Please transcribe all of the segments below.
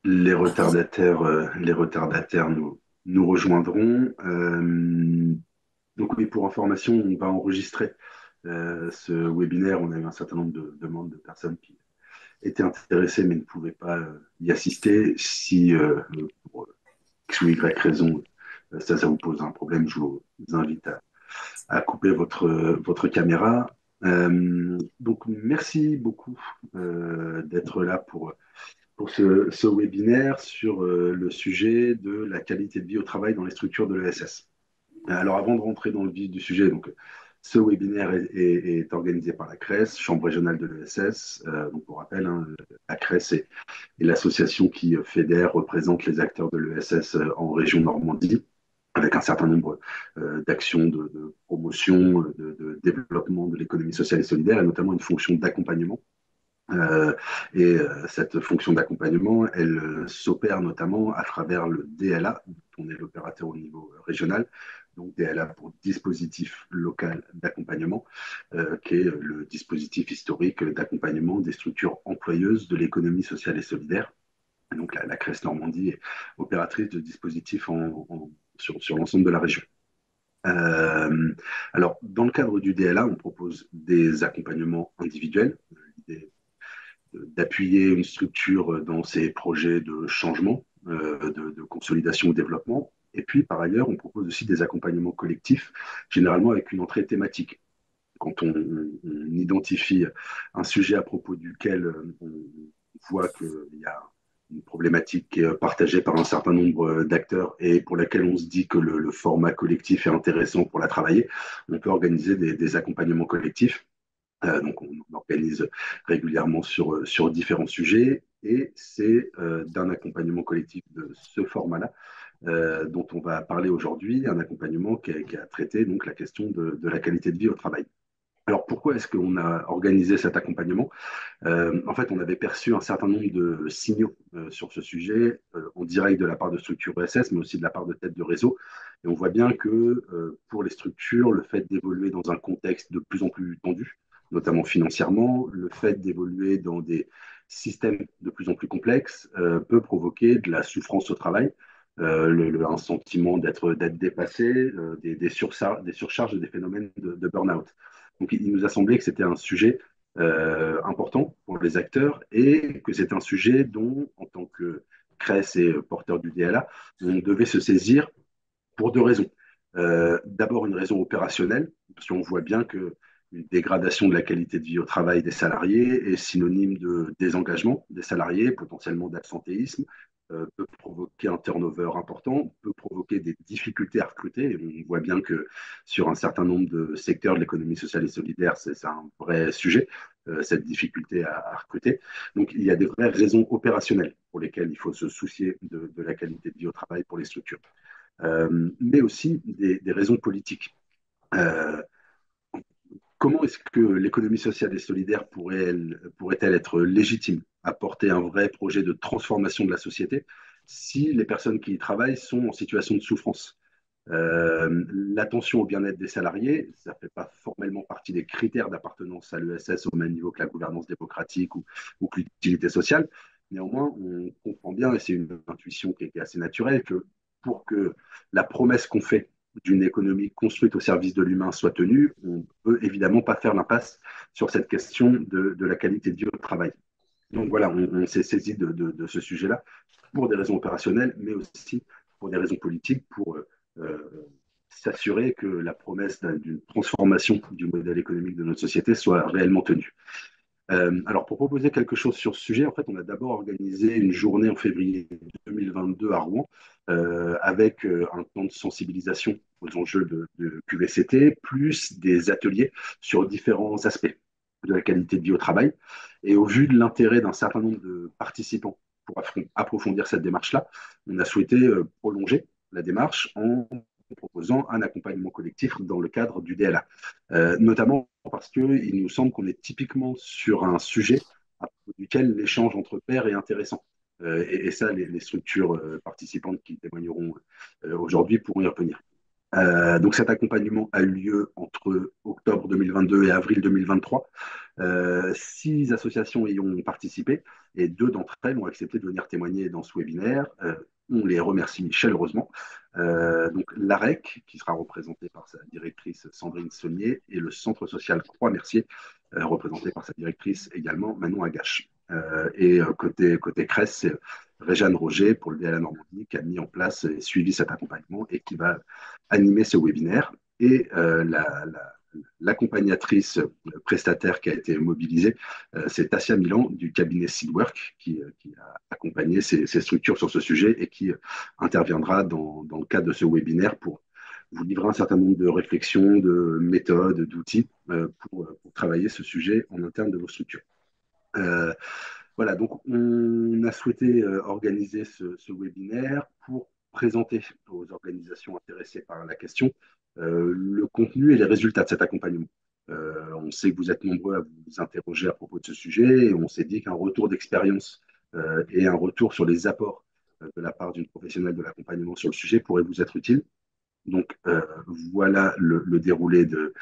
les retardataires nous rejoindront. Donc oui, pour information, on va enregistrer ce webinaire. On a eu un certain nombre de demandes de personnes qui étaient intéressées mais ne pouvaient pas y assister. Si pour X ou Y raison, ça vous pose un problème, je vous invite à couper votre caméra. Donc merci beaucoup d'être là pour ce webinaire sur le sujet de la qualité de vie au travail dans les structures de l'ESS. Alors, avant de rentrer dans le vif du sujet, donc, ce webinaire est organisé par la CRES, Chambre régionale de l'ESS. Donc, pour rappel, hein, la CRES est l'association qui fédère, représente les acteurs de l'ESS en région Normandie, avec un certain nombre d'actions de promotion, de développement de l'économie sociale et solidaire, et notamment une fonction d'accompagnement. Cette fonction d'accompagnement, elle s'opère notamment à travers le DLA, dont on est l'opérateur au niveau régional, donc DLA pour dispositif local d'accompagnement, qui est le dispositif historique d'accompagnement des structures employeuses de l'économie sociale et solidaire. Et donc la CRES Normandie est opératrice de dispositifs sur l'ensemble de la région. Euh, alors, dans le cadre du DLA, on propose des accompagnements individuels. L'idée d'appuyer une structure dans ses projets de changement, de consolidation ou développement. Et puis, par ailleurs, on propose aussi des accompagnements collectifs, généralement avec une entrée thématique. Quand on identifie un sujet à propos duquel on voit qu'il y a une problématique qui est partagée par un certain nombre d'acteurs et pour laquelle on se dit que le format collectif est intéressant pour la travailler, on peut organiser des accompagnements collectifs. Donc, on organise régulièrement sur différents sujets et c'est d'un accompagnement collectif de ce format-là dont on va parler aujourd'hui, un accompagnement qui a traité donc la question de la qualité de vie au travail. Alors pourquoi est-ce qu'on a organisé cet accompagnement? En fait, on avait perçu un certain nombre de signaux sur ce sujet, en direct de la part de structures ESS, mais aussi de la part de têtes de réseau. Et on voit bien que pour les structures, le fait d'évoluer dans un contexte de plus en plus tendu, notamment financièrement, le fait d'évoluer dans des systèmes de plus en plus complexes peut provoquer de la souffrance au travail, un sentiment d'être dépassé, des surcharges et des phénomènes de burn-out. Donc il nous a semblé que c'était un sujet important pour les acteurs et que c'est un sujet dont, en tant que CRES et porteur du DLA, on devait se saisir pour deux raisons. D'abord, une raison opérationnelle, parce qu'on voit bien que une dégradation de la qualité de vie au travail des salariés est synonyme de désengagement des salariés, potentiellement d'absentéisme, peut provoquer un turnover important, peut provoquer des difficultés à recruter. Et on voit bien que sur un certain nombre de secteurs de l'économie sociale et solidaire, c'est un vrai sujet, cette difficulté à recruter. Donc il y a des vraies raisons opérationnelles pour lesquelles il faut se soucier de la qualité de vie au travail pour les structures, mais aussi des raisons politiques. Euh, Comment est-ce que l'économie sociale et solidaire pourrait-elle être légitime, apporter un vrai projet de transformation de la société si les personnes qui y travaillent sont en situation de souffrance? L'attention au bien-être des salariés, ça ne fait pas formellement partie des critères d'appartenance à l'ESS au même niveau que la gouvernance démocratique ou que l'utilité sociale. Néanmoins, on comprend bien, et c'est une intuition qui est assez naturelle, que pour que la promesse qu'on fait d'une économie construite au service de l'humain soit tenue, on ne peut évidemment pas faire l'impasse sur cette question de la qualité de vie au travail. Donc voilà, on s'est saisi de ce sujet-là pour des raisons opérationnelles, mais aussi pour des raisons politiques, pour s'assurer que la promesse d'une transformation du modèle économique de notre société soit réellement tenue. Alors, pour proposer quelque chose sur ce sujet, en fait, on a d'abord organisé une journée en février 2022 à Rouen, avec un temps de sensibilisation aux enjeux de QVCT, plus des ateliers sur différents aspects de la qualité de vie au travail. Et au vu de l'intérêt d'un certain nombre de participants pour approfondir cette démarche-là, on a souhaité prolonger la démarche en proposant un accompagnement collectif dans le cadre du DLA, notamment parce qu'il nous semble qu'on est typiquement sur un sujet à propos duquel l'échange entre pairs est intéressant. Et ça, les structures participantes qui témoigneront aujourd'hui pourront y revenir. Donc cet accompagnement a eu lieu entre octobre 2022 et avril 2023. 6 associations y ont participé et 2 d'entre elles ont accepté de venir témoigner dans ce webinaire. On les remercie chaleureusement. Donc l'AREC, qui sera représenté par sa directrice Sandrine Saunier, et le Centre social Croix-Mercier, représenté par sa directrice également Manon Agache. Côté CRES, c'est Réjeanne Roger pour le DLA Normandie qui a mis en place et suivi cet accompagnement et qui va animer ce webinaire. Et l'accompagnatrice prestataire qui a été mobilisée, c'est Tassia Milan du cabinet Seedwork qui a accompagné ces structures sur ce sujet et qui interviendra dans le cadre de ce webinaire pour vous livrer un certain nombre de réflexions, de méthodes, d'outils pour travailler ce sujet en interne de vos structures. Euh, voilà, donc on a souhaité organiser ce webinaire pour présenter aux organisations intéressées par la question le contenu et les résultats de cet accompagnement. On sait que vous êtes nombreux à vous interroger à propos de ce sujet et on s'est dit qu'un retour d'expérience et un retour sur les apports de la part d'une professionnelle de l'accompagnement sur le sujet pourrait vous être utile. Donc voilà le déroulé de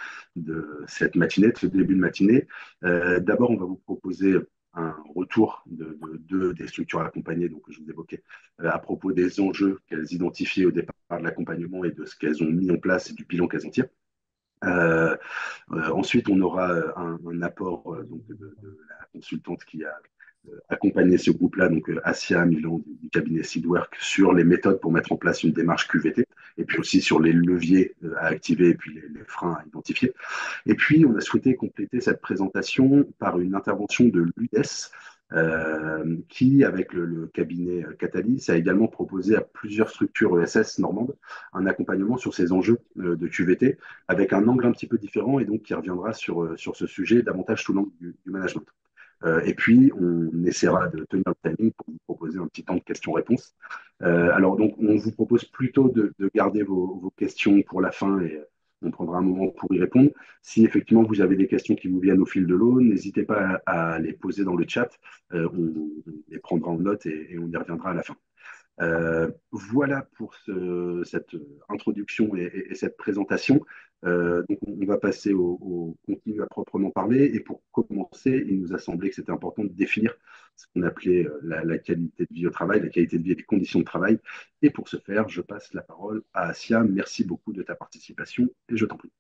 cette matinée, de ce début de matinée. D'abord, on va vous proposer un retour des structures accompagnées, donc que je vous évoquais, à propos des enjeux qu'elles identifiaient au départ de l'accompagnement et de ce qu'elles ont mis en place et du bilan qu'elles en tirent. Euh, Ensuite, on aura un apport donc de la consultante qui a accompagné ce groupe-là, donc Asia Milan du cabinet Seedwork, sur les méthodes pour mettre en place une démarche QVT, et puis aussi sur les leviers à activer et puis les freins à identifier. Et puis, on a souhaité compléter cette présentation par une intervention de l'UDES, qui, avec le cabinet Catalyse, a également proposé à plusieurs structures ESS normandes un accompagnement sur ces enjeux de QVT, avec un angle un petit peu différent, et donc qui reviendra sur ce sujet davantage sous l'angle du management. Et puis, on essaiera de tenir le timing pour vous proposer un petit temps de questions-réponses. Alors, donc, on vous propose plutôt de garder vos questions pour la fin et on prendra un moment pour y répondre. Si effectivement vous avez des questions qui vous viennent au fil de l'eau, n'hésitez pas à les poser dans le chat. On les prendra en note et on y reviendra à la fin. Voilà pour cette introduction et cette présentation. Donc on va passer au contenu à proprement parler. Et pour commencer, il nous a semblé que c'était important de définir ce qu'on appelait la qualité de vie au travail, la qualité de vie et les conditions de travail. Et pour ce faire, je passe la parole à Asia. Merci beaucoup de ta participation et je t'en prie.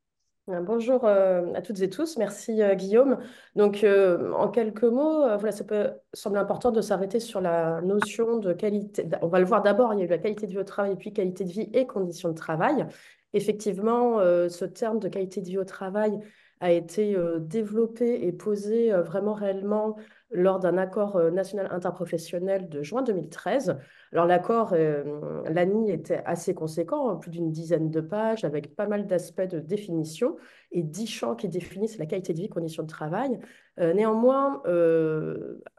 Bonjour à toutes et tous, merci Guillaume. Donc en quelques mots, voilà, ça peut sembler important de s'arrêter sur la notion de qualité. On va le voir d'abord, il y a eu la qualité de vie au travail et puis qualité de vie et conditions de travail. Effectivement, ce terme de qualité de vie au travail a été développé et posé vraiment réellement lors d'un accord national interprofessionnel de juin 2013. Alors l'accord, l'ANI était assez conséquent, plus d'une dizaine de pages, avec pas mal d'aspects de définition et 10 champs qui définissent la qualité de vie, conditions de travail. Néanmoins,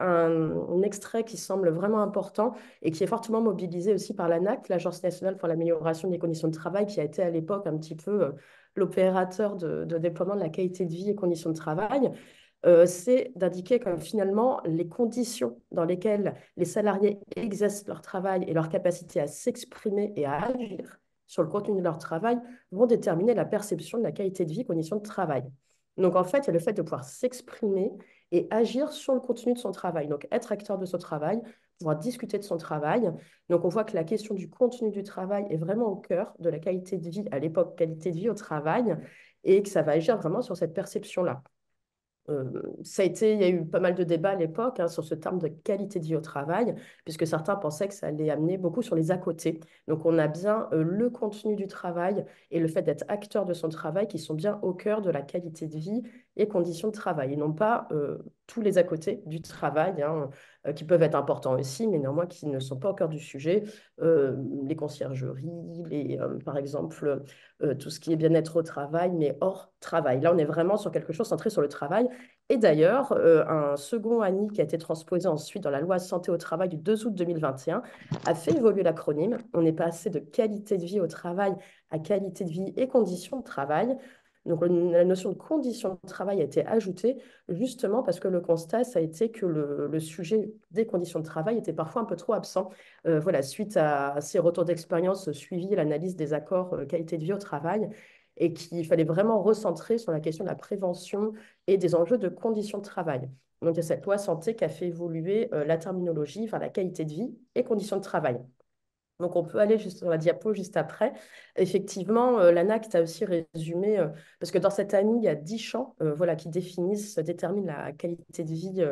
un extrait qui semble vraiment important et qui est fortement mobilisé aussi par l'ANAC, l'Agence nationale pour l'amélioration des conditions de travail, qui a été à l'époque un petit peu l'opérateur de déploiement de la qualité de vie et conditions de travail. C'est d'indiquer que finalement les conditions dans lesquelles les salariés exercent leur travail et leur capacité à s'exprimer et à agir sur le contenu de leur travail vont déterminer la perception de la qualité de vie, conditions de travail. Donc en fait, il y a le fait de pouvoir s'exprimer et agir sur le contenu de son travail. Donc être acteur de son travail, pouvoir discuter de son travail. Donc on voit que la question du contenu du travail est vraiment au cœur de la qualité de vie, à l'époque qualité de vie au travail, et que ça va agir vraiment sur cette perception-là. Il y a eu pas mal de débats à l'époque sur ce terme de qualité de vie au travail, puisque certains pensaient que ça allait amener beaucoup sur les à-côté. Donc, on a bien le contenu du travail et le fait d'être acteur de son travail qui sont bien au cœur de la qualité de vie et conditions de travail, et non pas tous les à-côté du travail, qui peuvent être importants aussi, mais néanmoins qui ne sont pas au cœur du sujet. Les conciergeries, par exemple, tout ce qui est bien-être au travail, mais hors travail. Là, on est vraiment sur quelque chose centré sur le travail. Et d'ailleurs, un second ANI qui a été transposé ensuite dans la loi santé au travail du 2 août 2021 a fait évoluer l'acronyme. On est passé de qualité de vie au travail à qualité de vie et conditions de travail. Donc la notion de conditions de travail a été ajoutée justement parce que le constat, ça a été que le sujet des conditions de travail était parfois un peu trop absent. Voilà, suite à ces retours d'expérience suivis, l'analyse des accords qualité de vie au travail, et qu'il fallait vraiment recentrer sur la question de la prévention et des enjeux de conditions de travail. Donc, il y a cette loi santé qui a fait évoluer la terminologie vers la qualité de vie et conditions de travail. Donc, on peut aller juste sur la diapo juste après. Effectivement, l'ANACT a aussi résumé, parce que dans cette ANI, il y a 10 champs voilà, qui définissent, déterminent la qualité de vie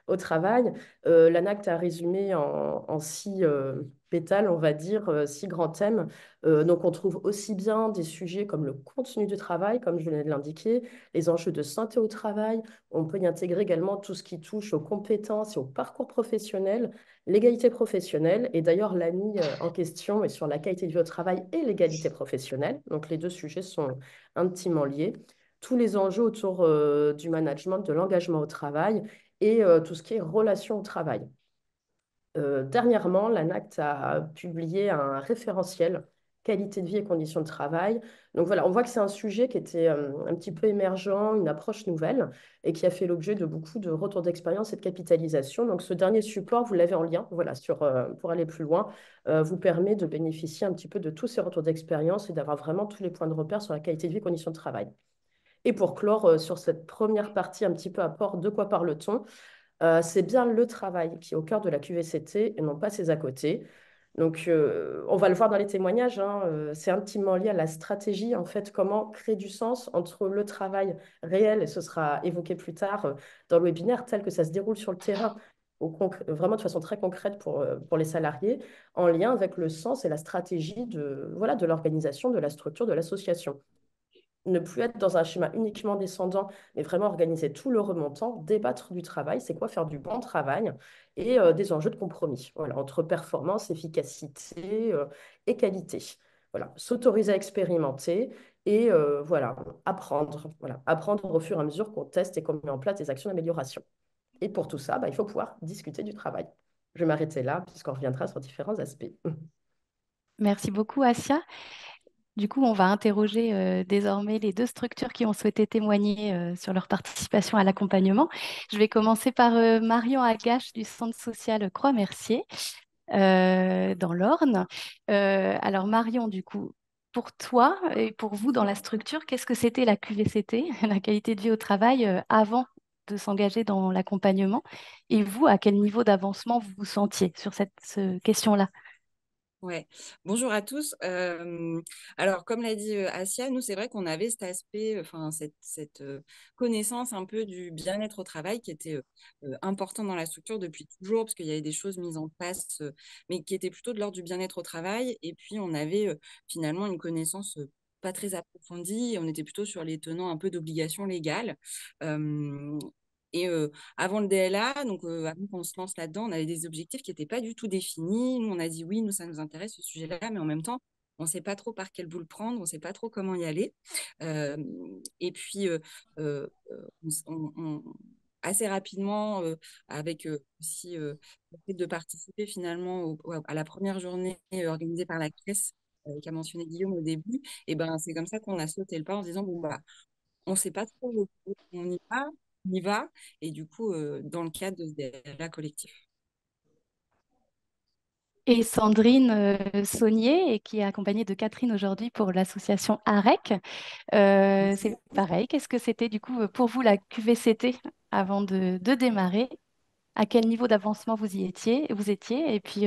au travail. L'ANACT a résumé en 6 pétales, on va dire, 6 grands thèmes. Donc, on trouve aussi bien des sujets comme le contenu du travail, comme je venais de l'indiquer, les enjeux de santé au travail. On peut y intégrer également tout ce qui touche aux compétences et au parcours professionnel, l'égalité professionnelle. Et d'ailleurs, l'ANI en question est sur la qualité de vie au travail et l'égalité professionnelle. Donc, les deux sujets sont intimement liés. Tous les enjeux autour du management, de l'engagement au travail et tout ce qui est relation au travail. Dernièrement, l'ANACT a publié un référentiel qualité de vie et conditions de travail. Donc voilà, on voit que c'est un sujet qui était un petit peu émergent, une approche nouvelle, et qui a fait l'objet de beaucoup de retours d'expérience et de capitalisation. Donc ce dernier support, vous l'avez en lien, voilà, pour aller plus loin, vous permet de bénéficier un petit peu de tous ces retours d'expérience et d'avoir vraiment tous les points de repère sur la qualité de vie et conditions de travail. Et pour clore sur cette première partie un petit peu apport, de quoi parle-t-on? C'est bien le travail qui est au cœur de la QVCT et non pas ses à côté. Donc, on va le voir dans les témoignages, hein, c'est intimement lié à la stratégie, en fait, comment créer du sens entre le travail réel, et ce sera évoqué plus tard dans le webinaire, tel que ça se déroule sur le terrain, vraiment de façon très concrète pour les salariés, en lien avec le sens et la stratégie voilà, de l'organisation, de la structure, de l'association. Ne plus être dans un schéma uniquement descendant, mais vraiment organiser tout le remontant, débattre du travail, c'est quoi faire du bon travail et des enjeux de compromis, voilà, entre performance, efficacité et qualité. Voilà, s'autoriser à expérimenter et voilà, apprendre au fur et à mesure qu'on teste et qu'on met en place des actions d'amélioration. Et pour tout ça, bah, il faut pouvoir discuter du travail. Je vais m'arrêter là, puisqu'on reviendra sur différents aspects. Merci beaucoup, Asia. Du coup, on va interroger désormais les deux structures qui ont souhaité témoigner sur leur participation à l'accompagnement. Je vais commencer par Marion Agache du Centre social Croix-Mercier dans l'Orne. Alors Marion, du coup, pour toi et pour vous dans la structure, qu'est-ce que c'était la QVCT, la qualité de vie au travail, avant de s'engager dans l'accompagnement? Et vous, à quel niveau d'avancement vous vous sentiez sur cette question-là? Ouais. Bonjour à tous. Alors, comme l'a dit Asia, nous, c'est vrai qu'on avait cet aspect, enfin, cette connaissance un peu du bien-être au travail qui était important dans la structure depuis toujours, parce qu'il y avait des choses mises en place, mais qui étaient plutôt de l'ordre du bien-être au travail. Et puis, on avait finalement une connaissance pas très approfondie. Et on était plutôt sur les tenants un peu d'obligations légales. Euh, et avant le DLA, donc avant qu'on se lance là-dedans, on avait des objectifs qui n'étaient pas du tout définis. Nous, on a dit oui, nous, ça nous intéresse ce sujet-là, mais en même temps, on ne sait pas trop par quel bout le prendre, on ne sait pas trop comment y aller. Euh, et puis, assez rapidement, avec aussi le fait de participer finalement à la première journée organisée par la CRES, qu'a mentionné Guillaume au début, et ben, c'est comme ça qu'on a sauté le pas en se disant, bon, bah, on ne sait pas trop où on y va, et du coup, dans le cadre de ce DLA collectif. Et Sandrine Saunier, et qui est accompagnée de Catherine aujourd'hui pour l'association AREC. C'est pareil, qu'est-ce que c'était du coup pour vous la QVCT avant de démarrer? À quel niveau d'avancement vous étiez, et puis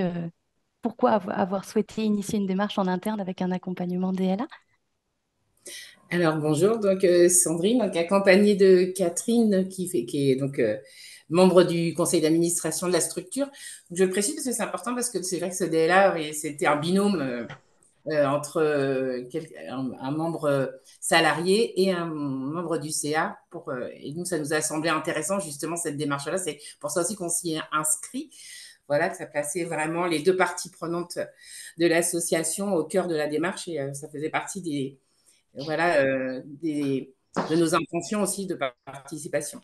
pourquoi avoir souhaité initier une démarche en interne avec un accompagnement DLA? Alors bonjour, donc Sandrine, donc accompagnée de Catherine qui est donc membre du conseil d'administration de la structure. Donc, je le précise parce que c'est important parce que c'est vrai que ce DLA, oui, c'était un binôme entre un membre salarié et un membre du CA. Et nous, ça nous a semblé intéressant justement cette démarche-là. C'est pour ça aussi qu'on s'y est inscrit. Voilà, que ça plaçait vraiment les deux parties prenantes de l'association au cœur de la démarche et ça faisait partie voilà, de nos intentions aussi de participation.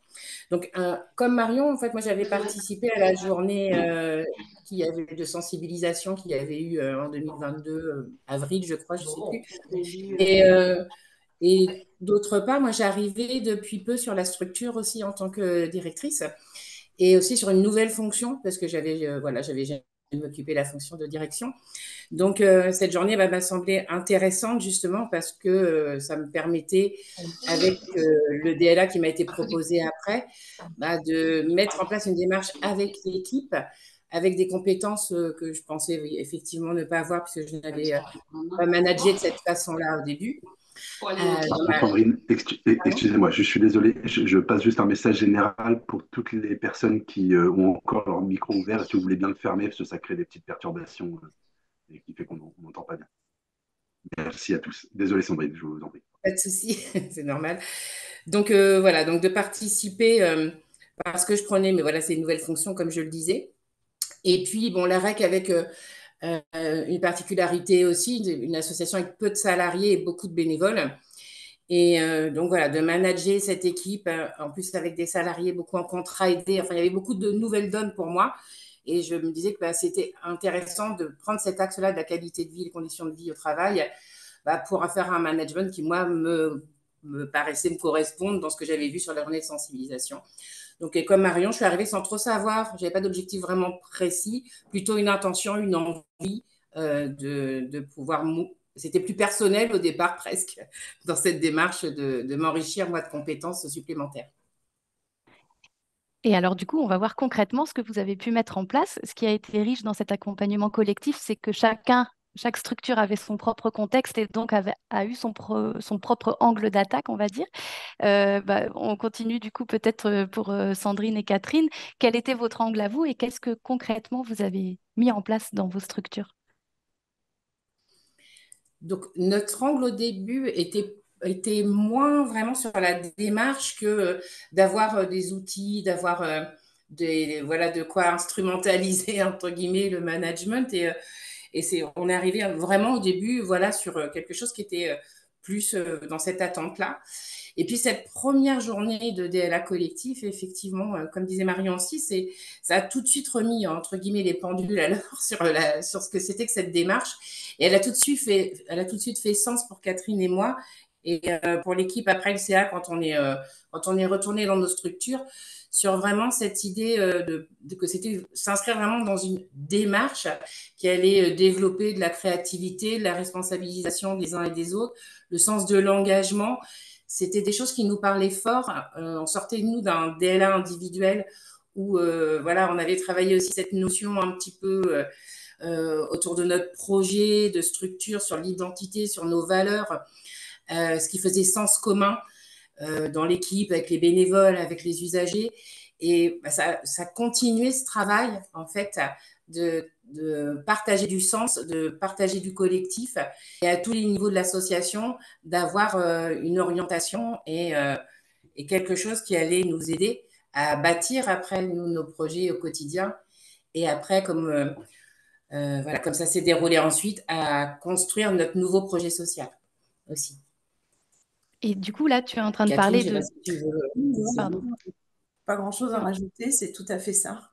Donc, comme Marion, en fait, moi, j'avais participé à la journée qui avait de sensibilisation qu'il y avait eu en 2022, avril, je crois, je ne sais plus. Et Et d'autre part, moi, j'ai arrivé depuis peu sur la structure aussi en tant que directrice et aussi sur une nouvelle fonction parce que j'avais jamais occupé la fonction de direction. Donc, cette journée m'a semblé intéressante justement parce que ça me permettait, avec le DLA qui m'a été proposé après, de mettre en place une démarche avec l'équipe, avec des compétences que je pensais effectivement ne pas avoir puisque je n'avais pas managé de cette façon-là au début. Sandrine, excusez-moi, je suis désolé, je passe juste un message général pour toutes les personnes qui ont encore leur micro ouvert. Est-ce que vous voulez bien le fermer parce que ça crée des petites perturbations et qui fait qu'on n'entend pas bien. Merci à tous. Désolé Sandrine, je vous en prie. Pas de souci, c'est normal. Donc voilà, donc de participer parce que je prenais, mais voilà, c'est une nouvelle fonction comme je le disais. Et puis bon, la REC avec une particularité aussi, une association avec peu de salariés et beaucoup de bénévoles. Et donc voilà, de manager cette équipe, en plus avec des salariés beaucoup en contrat aidé, enfin il y avait beaucoup de nouvelles donnes pour moi. Et je me disais que c'était intéressant de prendre cet axe-là de la qualité de vie, les conditions de vie au travail, pour faire un management qui, moi, me paraissait me correspondre dans ce que j'avais vu sur la journée de sensibilisation. Donc, et comme Marion, je suis arrivée sans trop savoir, je n'avais pas d'objectif vraiment précis, plutôt une intention, une envie de pouvoir. C'était plus personnel au départ presque, dans cette démarche de m'enrichir, moi, de compétences supplémentaires. Et alors, du coup, on va voir concrètement ce que vous avez pu mettre en place. Ce qui a été riche dans cet accompagnement collectif, c'est que chaque structure avait son propre contexte et donc a eu son propre angle d'attaque, on va dire. On continue du coup peut-être pour Sandrine et Catherine. Quel était votre angle à vous et qu'est-ce que concrètement vous avez mis en place dans vos structures? Donc, notre angle au début était moins vraiment sur la démarche que d'avoir des outils, d'avoir voilà, de quoi instrumentaliser, entre guillemets, le management. Et on est arrivé vraiment au début voilà, sur quelque chose qui était plus dans cette attente-là. Et puis cette première journée de DLA collectif, effectivement, comme disait Marion aussi, ça a tout de suite remis, entre guillemets, les pendules à l'heure sur ce que c'était que cette démarche. Et elle a tout de suite fait sens pour Catherine et moi, et pour l'équipe après le CA quand on est retourné dans nos structures, sur vraiment cette idée que c'était s'inscrire vraiment dans une démarche qui allait développer de la créativité, de la responsabilisation des uns et des autres, le sens de l'engagement. C'était des choses qui nous parlaient fort. On sortait de nous d'un DLA individuel où voilà, on avait travaillé aussi cette notion un petit peu autour de notre projet, de structure, sur l'identité, sur nos valeurs, ce qui faisait sens commun dans l'équipe, avec les bénévoles, avec les usagers. Et ça continuait ce travail, en fait, de partager du sens, de partager du collectif, et à tous les niveaux de l'association, d'avoir une orientation et quelque chose qui allait nous aider à bâtir après nos projets au quotidien. Et après, voilà, comme ça s'est déroulé ensuite, à construire notre nouveau projet social aussi. Et du coup, là, tu es en train de Catherine, parler je sais pas de... si tu veux... Pardon. Pas grand-chose à rajouter, c'est tout à fait ça.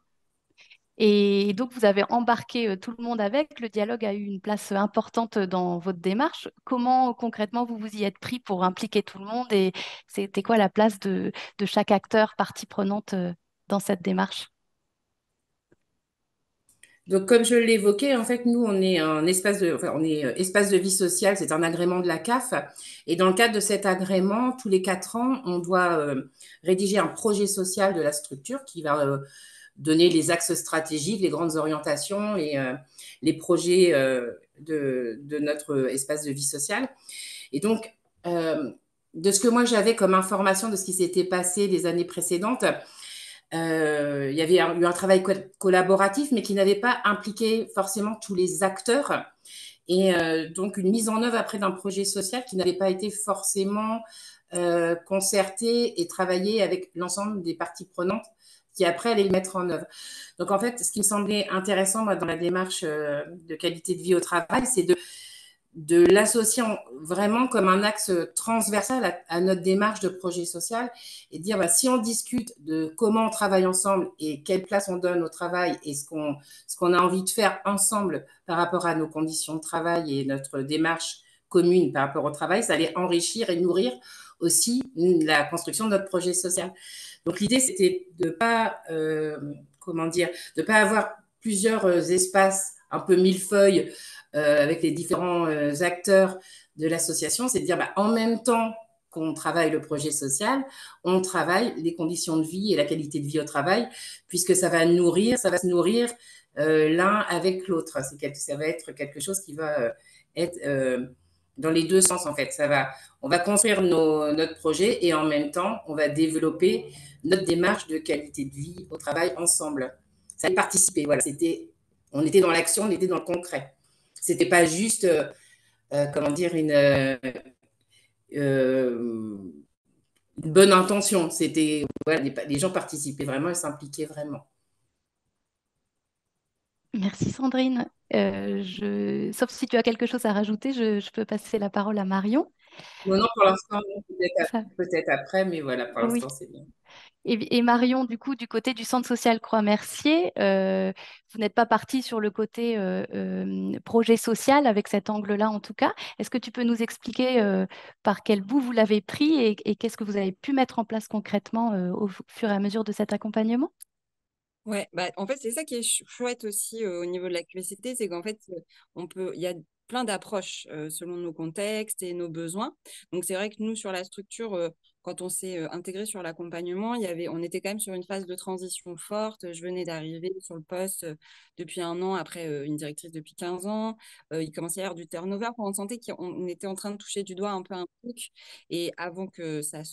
Et donc, vous avez embarqué tout le monde avec. Le dialogue a eu une place importante dans votre démarche. Comment concrètement vous vous y êtes pris pour impliquer tout le monde et c'était quoi la place de chaque acteur, partie prenante dans cette démarche? Donc, comme je l'évoquais, en fait, nous, on est espace de vie sociale, c'est un agrément de la CAF. Et dans le cadre de cet agrément, tous les 4 ans, on doit rédiger un projet social de la structure qui va donner les axes stratégiques, les grandes orientations et les projets de notre espace de vie sociale. Et donc, de ce que moi j'avais comme information de ce qui s'était passé les années précédentes, il y avait eu un travail collaboratif, mais qui n'avait pas impliqué forcément tous les acteurs. Et donc, une mise en œuvre après d'un projet social qui n'avait pas été forcément concerté et travaillé avec l'ensemble des parties prenantes qui après allaient le mettre en œuvre. Donc, en fait, ce qui me semblait intéressant moi, dans la démarche de qualité de vie au travail, c'est de l'associer vraiment comme un axe transversal à notre démarche de projet social et de dire si on discute de comment on travaille ensemble et quelle place on donne au travail et ce qu'on a envie de faire ensemble par rapport à nos conditions de travail et notre démarche commune par rapport au travail, ça allait enrichir et nourrir aussi la construction de notre projet social. Donc l'idée, c'était de pas, comment dire, de pas avoir plusieurs espaces un peu millefeuilles avec les différents acteurs de l'association, c'est de dire, bah, en même temps qu'on travaille le projet social, on travaille les conditions de vie et la qualité de vie au travail, puisque ça va se nourrir l'un avec l'autre. Ça va être quelque chose qui va être dans les deux sens, en fait. On va construire notre projet et en même temps, on va développer notre démarche de qualité de vie au travail ensemble. Ça a participé, voilà. On était dans l'action, on était dans le concret. C'était pas juste, comment dire, une bonne intention. C'était, voilà, les gens participaient vraiment et s'impliquaient vraiment. Merci Sandrine. Sauf si tu as quelque chose à rajouter, je peux passer la parole à Marion. Non, pour l'instant, Ça- peut-être après, mais voilà, pour Oui. l'instant, c'est bien. Et Marion, du coup, du côté du Centre social Croix-Mercier, vous n'êtes pas partie sur le côté projet social avec cet angle-là en tout cas. Est-ce que tu peux nous expliquer par quel bout vous l'avez pris et qu'est-ce que vous avez pu mettre en place concrètement au fur et à mesure de cet accompagnement? Ouais, bah, en fait, c'est ça qui est chouette aussi au niveau de la QVCT, c'est qu'en fait, il y a plein d'approches selon nos contextes et nos besoins. Donc, c'est vrai que nous, sur la structure, quand on s'est intégré sur l'accompagnement, on était quand même sur une phase de transition forte. Je venais d'arriver sur le poste depuis 1 an, après une directrice depuis 15 ans. Il commençait à y avoir du turnover. On sentait qu'on était en train de toucher du doigt un peu un truc. Et avant que ça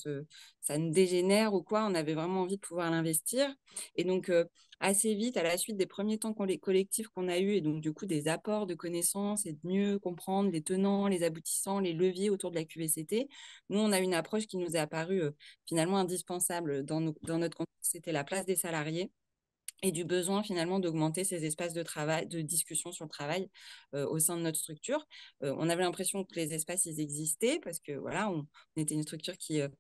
ne dégénère ou quoi, on avait vraiment envie de pouvoir l'investir. Et donc, assez vite, à la suite des premiers temps collectifs qu'on a eus, et donc du coup des apports de connaissances et de mieux comprendre les tenants, les aboutissants, les leviers autour de la QVCT, nous, on a une approche qui nous est apparue finalement indispensable dans notre contexte, c'était la place des salariés et du besoin finalement d'augmenter ces espaces de travail, de discussion sur le travail au sein de notre structure. On avait l'impression que les espaces, ils existaient parce que voilà, on était une structure qui a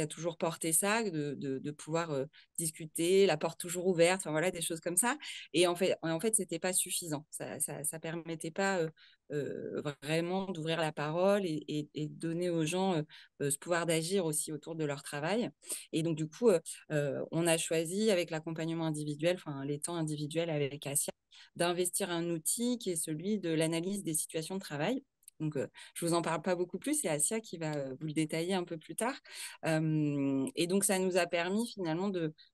toujours porté ça, de pouvoir discuter, la porte toujours ouverte, enfin voilà, des choses comme ça. Et en fait, c'était pas suffisant. Ça permettait pas vraiment d'ouvrir la parole et de donner aux gens ce pouvoir d'agir aussi autour de leur travail. Et donc, du coup, on a choisi avec l'accompagnement individuel, enfin les temps individuels avec Asia, d'investir un outil qui est celui de l'analyse des situations de travail. Donc, je ne vous en parle pas beaucoup plus, c'est Asia qui va vous le détailler un peu plus tard. Et donc, ça nous a permis finalement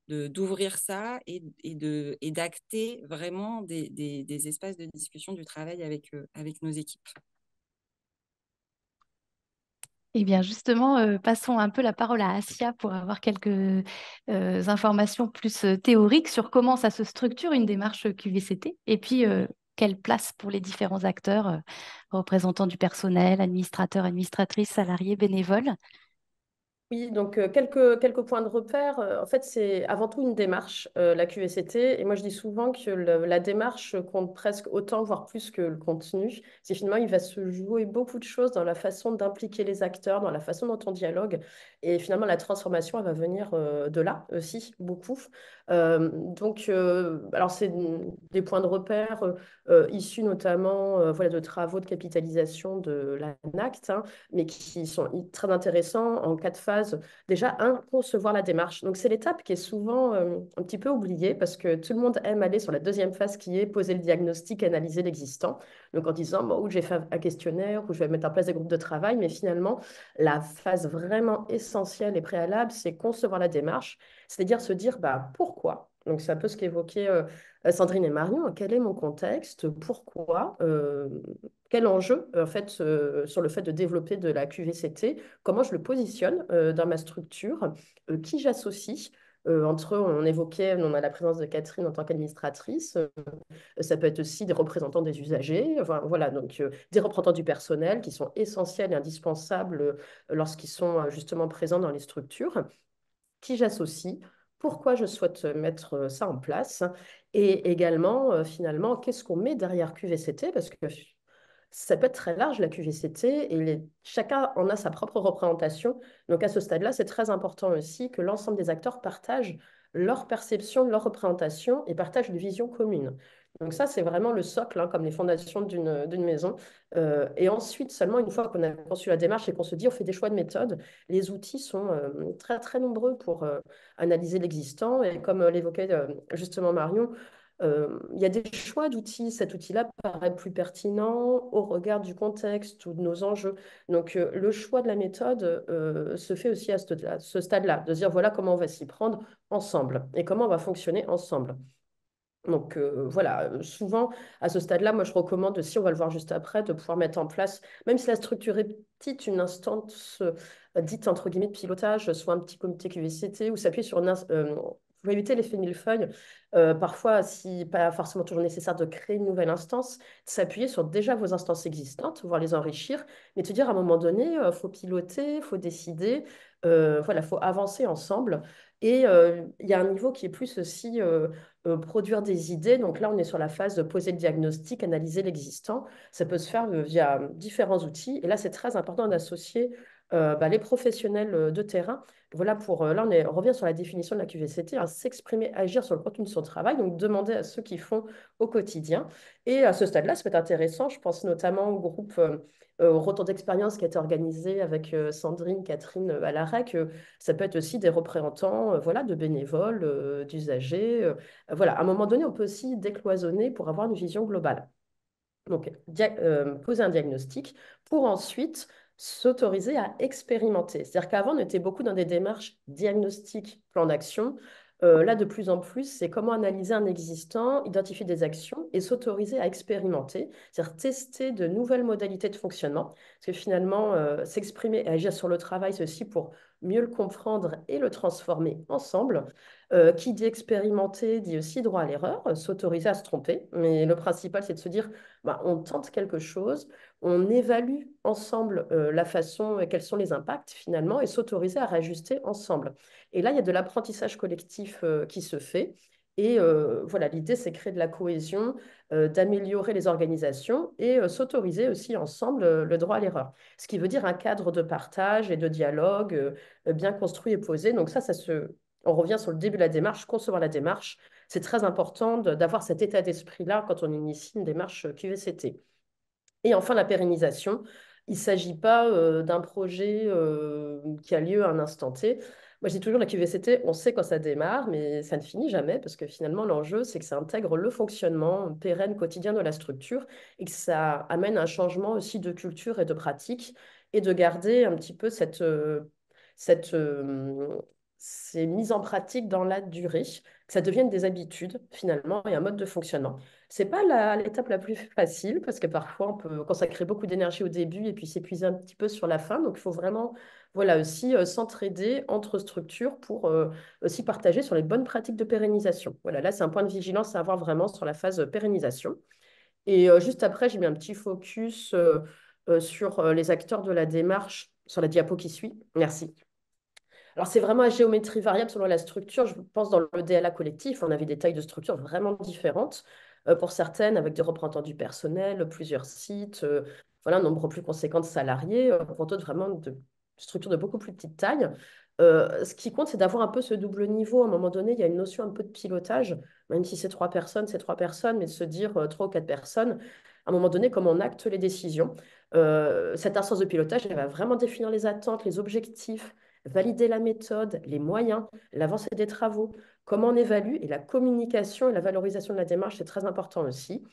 d'ouvrir ça et d'acter vraiment des espaces de discussion du travail avec nos équipes. Eh bien, justement, passons un peu la parole à Asia pour avoir quelques informations plus théoriques sur comment ça se structure une démarche QVCT et puis quelle place pour les différents acteurs, représentants du personnel, administrateurs, administratrices, salariés, bénévoles. Oui, donc quelques points de repère. En fait, c'est avant tout une démarche, la QVCT. Et moi, je dis souvent que la démarche compte presque autant, voire plus que le contenu. C'est finalement, il va se jouer beaucoup de choses dans la façon d'impliquer les acteurs, dans la façon dont on dialogue. Et finalement, la transformation, elle va venir de là aussi, beaucoup. Alors, c'est des points de repère issus notamment voilà, de travaux de capitalisation de l'ANACT, hein, mais qui sont très intéressants en 4 phases. Déjà, concevoir la démarche. Donc, c'est l'étape qui est souvent un petit peu oubliée parce que tout le monde aime aller sur la deuxième phase qui est poser le diagnostic, analyser l'existant. Donc, en disant, bon, je vais faire un questionnaire, ou je vais mettre en place des groupes de travail, mais finalement, la phase vraiment essentielle et préalable, c'est concevoir la démarche, c'est-à-dire se dire, bah, pourquoi? Donc, c'est un peu ce qu'évoquaient Sandrine et Marion. Quel est mon contexte? Pourquoi? Quel enjeu, en fait, sur le fait de développer de la QVCT? Comment je le positionne dans ma structure? Qui j'associe? On évoquait, on a la présence de Catherine en tant qu'administratrice. Ça peut être aussi des représentants des usagers. Enfin, voilà, donc des représentants du personnel qui sont essentiels et indispensables lorsqu'ils sont justement présents dans les structures. Qui j'associe, pourquoi je souhaite mettre ça en place, et également, finalement, qu'est-ce qu'on met derrière QVCT, parce que ça peut être très large, la QVCT, et chacun en a sa propre représentation. Donc à ce stade-là, c'est très important aussi que l'ensemble des acteurs partagent leur perception, leur représentation et partagent une vision commune. Donc ça, c'est vraiment le socle, hein, comme les fondations d'une maison. Et ensuite, seulement une fois qu'on a conçu la démarche et qu'on se dit on fait des choix de méthode, les outils sont très, très nombreux pour analyser l'existant. Et comme l'évoquait justement Marion, il y a des choix d'outils. Cet outil-là paraît plus pertinent au regard du contexte ou de nos enjeux. Donc, le choix de la méthode se fait aussi à ce stade-là, de se dire voilà comment on va s'y prendre ensemble et comment on va fonctionner ensemble. Donc voilà, souvent à ce stade-là, moi je recommande, si on va le voir juste après, de pouvoir mettre en place, même si la structure est petite, une instance dite entre guillemets de pilotage, soit un petit comité QVCT ou s'appuyer sur pour éviter l'effet millefeuille, parfois, si pas forcément toujours nécessaire de créer une nouvelle instance, de s'appuyer sur déjà vos instances existantes, voire les enrichir, mais te dire à un moment donné, il faut piloter, il faut décider, voilà, faut avancer ensemble. Et il y a un niveau qui est plus aussi produire des idées. Donc là, on est sur la phase de poser le diagnostic, analyser l'existant. Ça peut se faire via différents outils. Et là, c'est très important d'associer les professionnels de terrain. Voilà pour, là, on revient sur la définition de la QVCT, hein, s'exprimer, agir sur le contenu de son travail, donc demander à ceux qui font au quotidien. Et à ce stade-là, ça peut être intéressant, je pense notamment au groupe au retour d'expérience qui a été organisé avec Sandrine, Catherine à la REC. Ça peut être aussi des représentants voilà, de bénévoles, d'usagers. Voilà, à un moment donné, on peut aussi décloisonner pour avoir une vision globale. Donc, poser un diagnostic pour ensuite s'autoriser à expérimenter. C'est-à-dire qu'avant, on était beaucoup dans des démarches diagnostic, plan d'action. Là, de plus en plus, c'est comment analyser un existant, identifier des actions et s'autoriser à expérimenter, c'est-à-dire tester de nouvelles modalités de fonctionnement. Parce que finalement, s'exprimer et agir sur le travail, c'est aussi pour mieux le comprendre et le transformer ensemble. Qui dit expérimenter dit aussi droit à l'erreur, s'autoriser à se tromper. Mais le principal, c'est de se dire, on tente quelque chose, on évalue ensemble la façon et quels sont les impacts finalement et s'autoriser à réajuster ensemble. Et là, il y a de l'apprentissage collectif qui se fait. Et voilà, l'idée, c'est créer de la cohésion, d'améliorer les organisations et s'autoriser aussi ensemble le droit à l'erreur. Ce qui veut dire un cadre de partage et de dialogue bien construit et posé. Donc on revient sur le début de la démarche, concevoir la démarche. C'est très important d'avoir cet état d'esprit-là quand on initie une démarche QVCT. Et enfin, la pérennisation. Il ne s'agit pas d'un projet qui a lieu à un instant T. Moi, je dis toujours, la QVCT, on sait quand ça démarre, mais ça ne finit jamais, parce que finalement, l'enjeu, c'est que ça intègre le fonctionnement pérenne quotidien de la structure et que ça amène un changement aussi de culture et de pratique, et de garder un petit peu cette, ces mises en pratique dans la durée, que ça devienne des habitudes, finalement, et un mode de fonctionnement. C'est pas l'étape la plus facile parce que parfois on peut consacrer beaucoup d'énergie au début et puis s'épuiser un petit peu sur la fin. Donc il faut vraiment voilà, aussi s'entraider entre structures pour aussi partager sur les bonnes pratiques de pérennisation. Voilà, là c'est un point de vigilance à avoir vraiment sur la phase pérennisation. Et juste après, j'ai mis un petit focus sur les acteurs de la démarche sur la diapo qui suit. Merci. Alors, c'est vraiment à géométrie variable selon la structure. Je pense dans le DLA collectif, on avait des tailles de structure vraiment différentes. Pour certaines, avec des représentants du personnel, plusieurs sites, voilà, un nombre plus conséquent de salariés. Pour d'autres, vraiment de structures de beaucoup plus petite taille. Ce qui compte, c'est d'avoir un peu ce double niveau. À un moment donné, il y a une notion un peu de pilotage, même si c'est trois personnes, mais de se dire trois ou quatre personnes. À un moment donné, comme on acte les décisions, cette instance de pilotage, elle va vraiment définir les attentes, les objectifs, valider la méthode, les moyens, l'avancée des travaux, comment on évalue et la communication et la valorisation de la démarche, c'est très important aussi.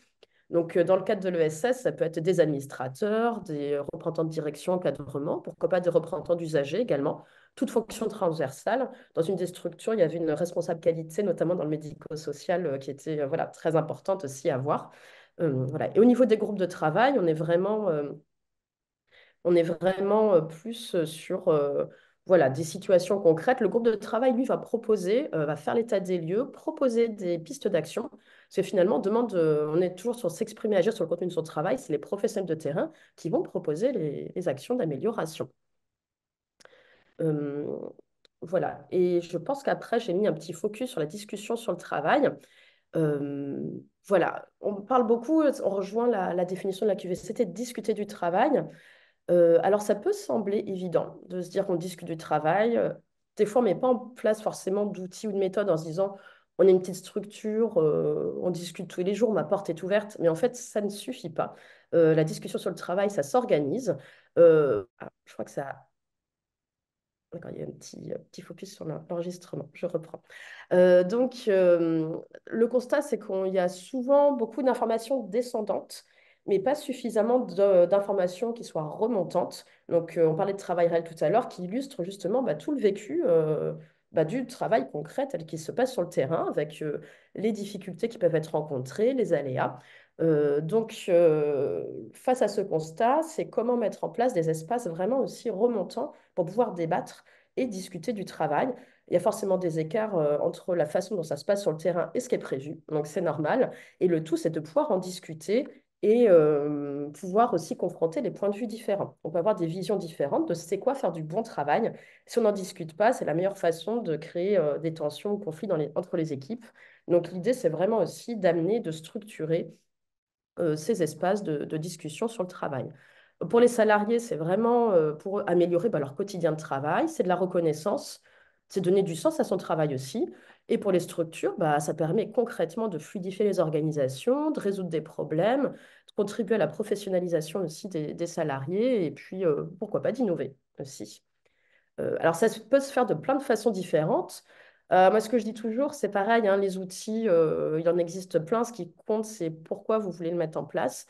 Donc, dans le cadre de l'ESS, ça peut être des administrateurs, des représentants de direction, encadrement, pourquoi pas des représentants d'usagers également, toute fonction transversale. Dans une des structures, il y avait une responsable qualité, notamment dans le médico-social, qui était voilà, très importante aussi à voir. Voilà. Et au niveau des groupes de travail, on est vraiment plus sur voilà, des situations concrètes. Le groupe de travail, lui, va proposer, va faire l'état des lieux, proposer des pistes d'action. Parce que finalement, on est toujours sur s'exprimer, agir sur le contenu de son travail. C'est les professionnels de terrain qui vont proposer les actions d'amélioration. Euh, voilà. Et je pense qu'après, j'ai mis un petit focus sur la discussion sur le travail. Euh, voilà. On parle beaucoup, on rejoint la définition de la QVCT, de discuter du travail. Alors, ça peut sembler évident de se dire qu'on discute du travail, des fois, on ne met pas en place forcément d'outils ou de méthodes en se disant, on est une petite structure, on discute tous les jours, ma porte est ouverte. Mais en fait, ça ne suffit pas. La discussion sur le travail, ça s'organise. Je crois que ça... D'accord, il y a un petit focus sur l'enregistrement. Je reprends. Le constat, c'est qu'il y a souvent beaucoup d'informations descendantes, mais pas suffisamment d'informations qui soient remontantes. Donc, on parlait de travail réel tout à l'heure, qui illustre justement tout le vécu du travail concret tel qu'il se passe sur le terrain, avec les difficultés qui peuvent être rencontrées, les aléas. Face à ce constat, c'est comment mettre en place des espaces vraiment aussi remontants pour pouvoir débattre et discuter du travail. Il y a forcément des écarts entre la façon dont ça se passe sur le terrain et ce qui est prévu, donc c'est normal. Et le tout, c'est de pouvoir en discuter et pouvoir aussi confronter les points de vue différents. On peut avoir des visions différentes de c'est quoi faire du bon travail. Si on n'en discute pas, c'est la meilleure façon de créer des tensions ou conflits entre les équipes. Donc l'idée, c'est vraiment aussi d'amener, de structurer ces espaces de discussion sur le travail. Pour les salariés, c'est vraiment pour améliorer leur quotidien de travail, c'est de la reconnaissance, c'est donner du sens à son travail aussi. Et pour les structures, ça permet concrètement de fluidifier les organisations, de résoudre des problèmes, de contribuer à la professionnalisation aussi des salariés et puis pourquoi pas d'innover aussi. Alors, ça peut se faire de plein de façons différentes. Moi, ce que je dis toujours, c'est pareil, hein, les outils, il en existe plein. Ce qui compte, c'est pourquoi vous voulez le mettre en place.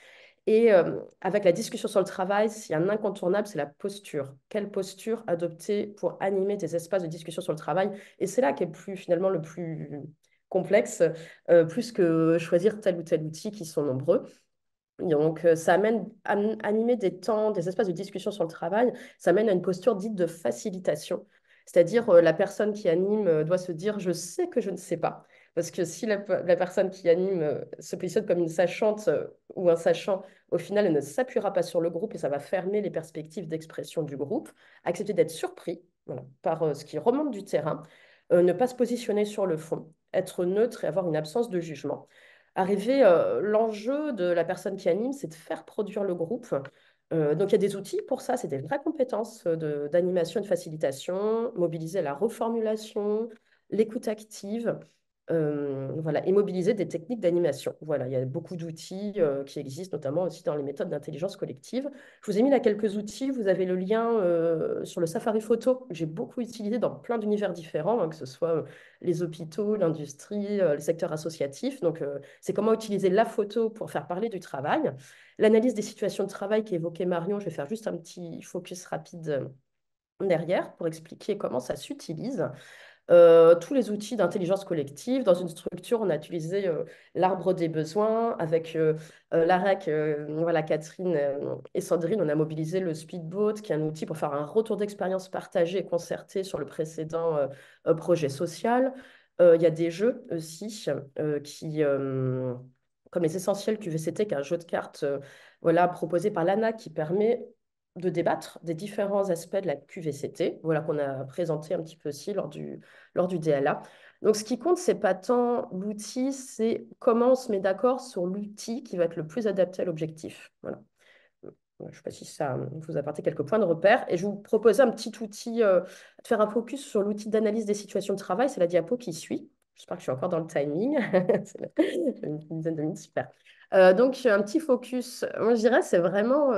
Et avec la discussion sur le travail, s'il y a un incontournable, c'est la posture. Quelle posture adopter pour animer des espaces de discussion sur le travail? Et c'est là qu'est finalement le plus complexe, plus que choisir tel ou tel outil qui sont nombreux. Donc, ça amène à animer des temps, des espaces de discussion sur le travail, ça amène à une posture dite de facilitation. C'est-à-dire, la personne qui anime doit se dire, je sais que je ne sais pas. Parce que si la personne qui anime se positionne comme une sachante ou un sachant, au final, elle ne s'appuiera pas sur le groupe et ça va fermer les perspectives d'expression du groupe. Accepter d'être surpris voilà, par ce qui remonte du terrain, ne pas se positionner sur le fond, être neutre et avoir une absence de jugement. L'enjeu de la personne qui anime, c'est de faire produire le groupe. Donc, il y a des outils pour ça, c'est des vraies compétences d'animation et de facilitation, mobiliser la reformulation, l'écoute active, voilà, et mobiliser des techniques d'animation. Voilà, il y a beaucoup d'outils qui existent, notamment aussi dans les méthodes d'intelligence collective. Je vous ai mis là quelques outils. Vous avez le lien sur le Safari Photo, que j'ai beaucoup utilisé dans plein d'univers différents, hein, que ce soit les hôpitaux, l'industrie, les secteurs associatifs. Donc, c'est comment utiliser la photo pour faire parler du travail. L'analyse des situations de travail qu'évoquait Marion, je vais faire juste un petit focus rapide derrière pour expliquer comment ça s'utilise. Tous les outils d'intelligence collective. Dans une structure, on a utilisé l'arbre des besoins avec l'AREC, voilà, Catherine et Sandrine. On a mobilisé le Speedboat, qui est un outil pour faire un retour d'expérience partagé et concerté sur le précédent projet social. Il y a des jeux aussi comme les Essentiels QVCT, qui est un jeu de cartes voilà, proposé par l'ANA qui permet de débattre des différents aspects de la QVCT, voilà, qu'on a présenté un petit peu aussi lors du DLA. Donc, ce qui compte, c'est pas tant l'outil, c'est comment on se met d'accord sur l'outil qui va être le plus adapté à l'objectif. Voilà. Je ne sais pas si ça vous apporte quelques points de repère. Et je vous propose un petit outil, de faire un focus sur l'outil d'analyse des situations de travail. C'est la diapo qui suit. J'espère que je suis encore dans le timing. J'ai une dizaine de minutes, super. Donc, un petit focus, moi je dirais, c'est vraiment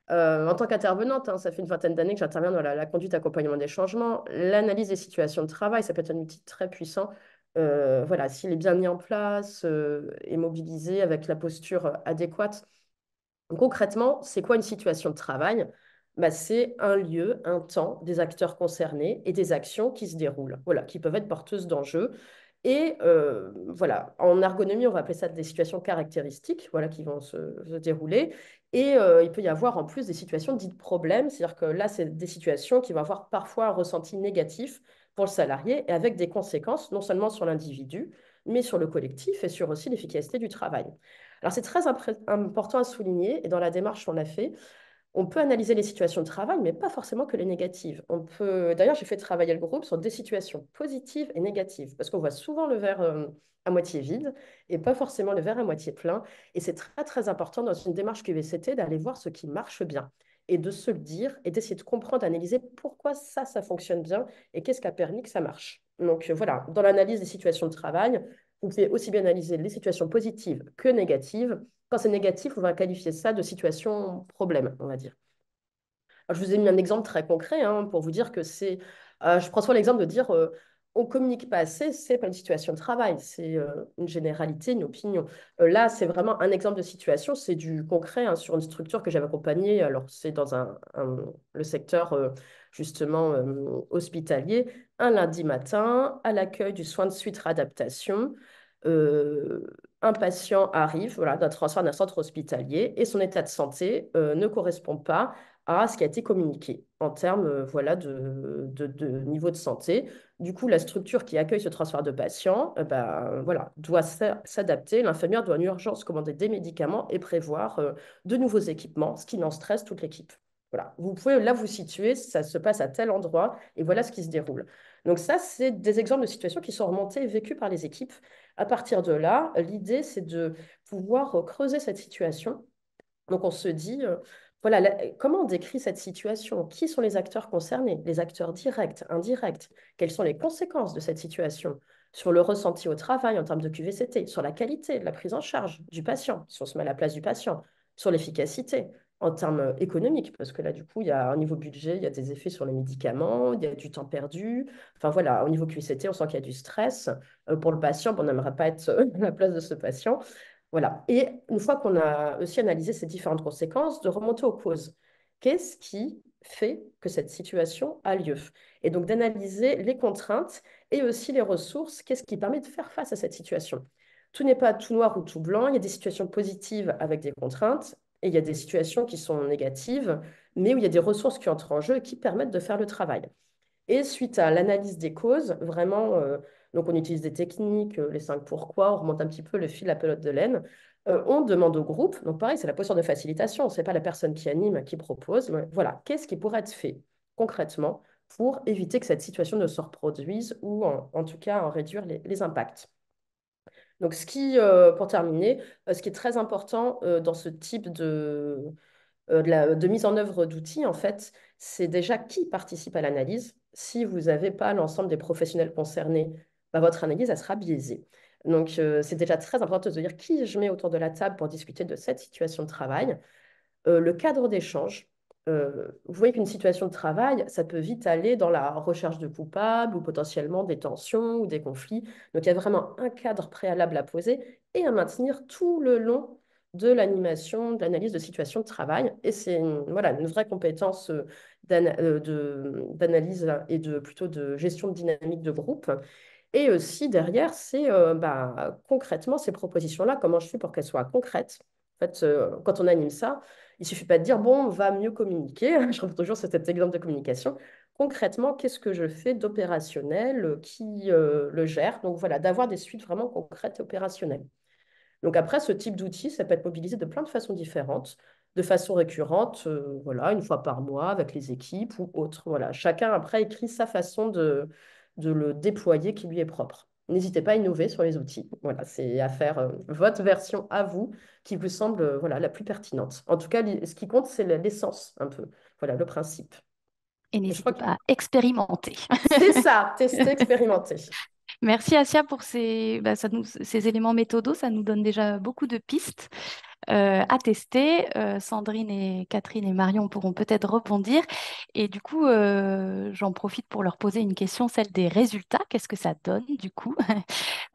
en tant qu'intervenante, hein, ça fait une vingtaine d'années que j'interviens dans la conduite accompagnement des changements. L'analyse des situations de travail, ça peut être un outil très puissant. Voilà, s'il est bien mis en place et mobilisé avec la posture adéquate. Donc, concrètement, c'est quoi une situation de travail? C'est un lieu, un temps, des acteurs concernés et des actions qui se déroulent, voilà, qui peuvent être porteuses d'enjeux. Et voilà, en ergonomie, on va appeler ça des situations caractéristiques, voilà, qui vont se dérouler. Et il peut y avoir en plus des situations dites problèmes, c'est-à-dire que là, c'est des situations qui vont avoir parfois un ressenti négatif pour le salarié et avec des conséquences non seulement sur l'individu, mais sur le collectif et sur aussi l'efficacité du travail. Alors, c'est très important à souligner, et dans la démarche, on l'a fait. On peut analyser les situations de travail, mais pas forcément que les négatives. D'ailleurs, j'ai fait travailler le groupe sur des situations positives et négatives, parce qu'on voit souvent le verre à moitié vide et pas forcément le verre à moitié plein. Et c'est très, très important dans une démarche QVCT d'aller voir ce qui marche bien. et de se le dire et d'essayer de comprendre, d'analyser pourquoi ça fonctionne bien et qu'est-ce qui a permis que ça marche. Donc voilà, dans l'analyse des situations de travail, vous pouvez aussi bien analyser les situations positives que négatives. Quand c'est négatif, on va qualifier ça de situation problème, on va dire. Alors, je vous ai mis un exemple très concret hein, pour vous dire que c'est. Je prends souvent l'exemple de dire on ne communique pas assez, c'est pas une situation de travail, c'est une généralité, une opinion. Là, c'est vraiment un exemple de situation, c'est du concret hein, sur une structure que j'avais accompagnée. Alors, c'est dans le secteur justement hospitalier, un lundi matin, à l'accueil du soin de suite réadaptation. Un patient arrive voilà, d'un transfert d'un centre hospitalier et son état de santé ne correspond pas à ce qui a été communiqué en termes voilà, de niveau de santé. Du coup, la structure qui accueille ce transfert de patient ben, voilà, doit s'adapter. L'infirmière doit en urgence commander des médicaments et prévoir de nouveaux équipements, ce qui en stresse toute l'équipe. Voilà. Vous pouvez là vous situer, ça se passe à tel endroit et voilà ce qui se déroule. Donc ça, c'est des exemples de situations qui sont remontées et vécues par les équipes. À partir de là, l'idée, c'est de pouvoir creuser cette situation. Donc on se dit, voilà, comment on décrit cette situation? Qui sont les acteurs concernés? Les acteurs directs, indirects? Quelles sont les conséquences de cette situation sur le ressenti au travail en termes de QVCT, sur la qualité de la prise en charge du patient, si on se met à la place du patient, sur l'efficacité en termes économiques, parce que là, du coup, il y a un niveau budget, il y a des effets sur les médicaments, il y a du temps perdu. Enfin voilà, au niveau QVCT, on sent qu'il y a du stress. Pour le patient, on n'aimerait pas être à la place de ce patient. Voilà. Et une fois qu'on a aussi analysé ces différentes conséquences, de remonter aux causes. Qu'est-ce qui fait que cette situation a lieu? Et donc d'analyser les contraintes et aussi les ressources. Qu'est-ce qui permet de faire face à cette situation? Tout n'est pas tout noir ou tout blanc. Il y a des situations positives avec des contraintes et il y a des situations qui sont négatives, mais où il y a des ressources qui entrent en jeu et qui permettent de faire le travail. Et suite à l'analyse des causes, vraiment, donc on utilise des techniques, les 5 pourquoi, on remonte un petit peu le fil, la pelote de laine. On demande au groupe, donc pareil, c'est la posture de facilitation, ce n'est pas la personne qui anime, qui propose, mais voilà, qu'est-ce qui pourrait être fait concrètement pour éviter que cette situation ne se reproduise ou en tout cas en réduire les impacts. Donc, pour terminer, ce qui est très important dans ce type de mise en œuvre d'outils, en fait, c'est déjà qui participe à l'analyse. Si vous n'avez pas l'ensemble des professionnels concernés, bah, votre analyse, elle sera biaisée. Donc, c'est déjà très important de se dire qui je mets autour de la table pour discuter de cette situation de travail. Le cadre d'échange. Vous voyez qu'une situation de travail, ça peut vite aller dans la recherche de coupables ou potentiellement des tensions ou des conflits. Donc, il y a vraiment un cadre préalable à poser et à maintenir tout le long de l'animation, de l'analyse de situation de travail. Et c'est voilà, une vraie compétence d'analyse et plutôt de gestion de dynamique de groupe. Et aussi, derrière, c'est concrètement ces propositions-là, comment je fais pour qu'elles soient concrètes. En fait, quand on anime ça, il ne suffit pas de dire, bon, on va mieux communiquer. Je reprends toujours cet exemple de communication. Concrètement, qu'est-ce que je fais d'opérationnel, qui le gère? Donc voilà, d'avoir des suites vraiment concrètes et opérationnelles. Donc après, ce type d'outil, ça peut être mobilisé de plein de façons différentes, de façon récurrente, voilà, une fois par mois avec les équipes ou autre. Voilà, chacun après écrit sa façon de le déployer qui lui est propre. N'hésitez pas à innover sur les outils. Voilà, c'est à faire votre version à vous qui vous semble voilà, la plus pertinente. En tout cas, ce qui compte, c'est l'essence un peu. Voilà, le principe. Et Et je crois n'hésitez que pas à expérimenter. c'est ça, tester, expérimenter. Merci Asia pour ces éléments méthodos, ça nous donne déjà beaucoup de pistes à tester. Sandrine et Catherine et Marion pourront peut-être rebondir. Et du coup, j'en profite pour leur poser une question, celle des résultats. Qu'est-ce que ça donne du coup?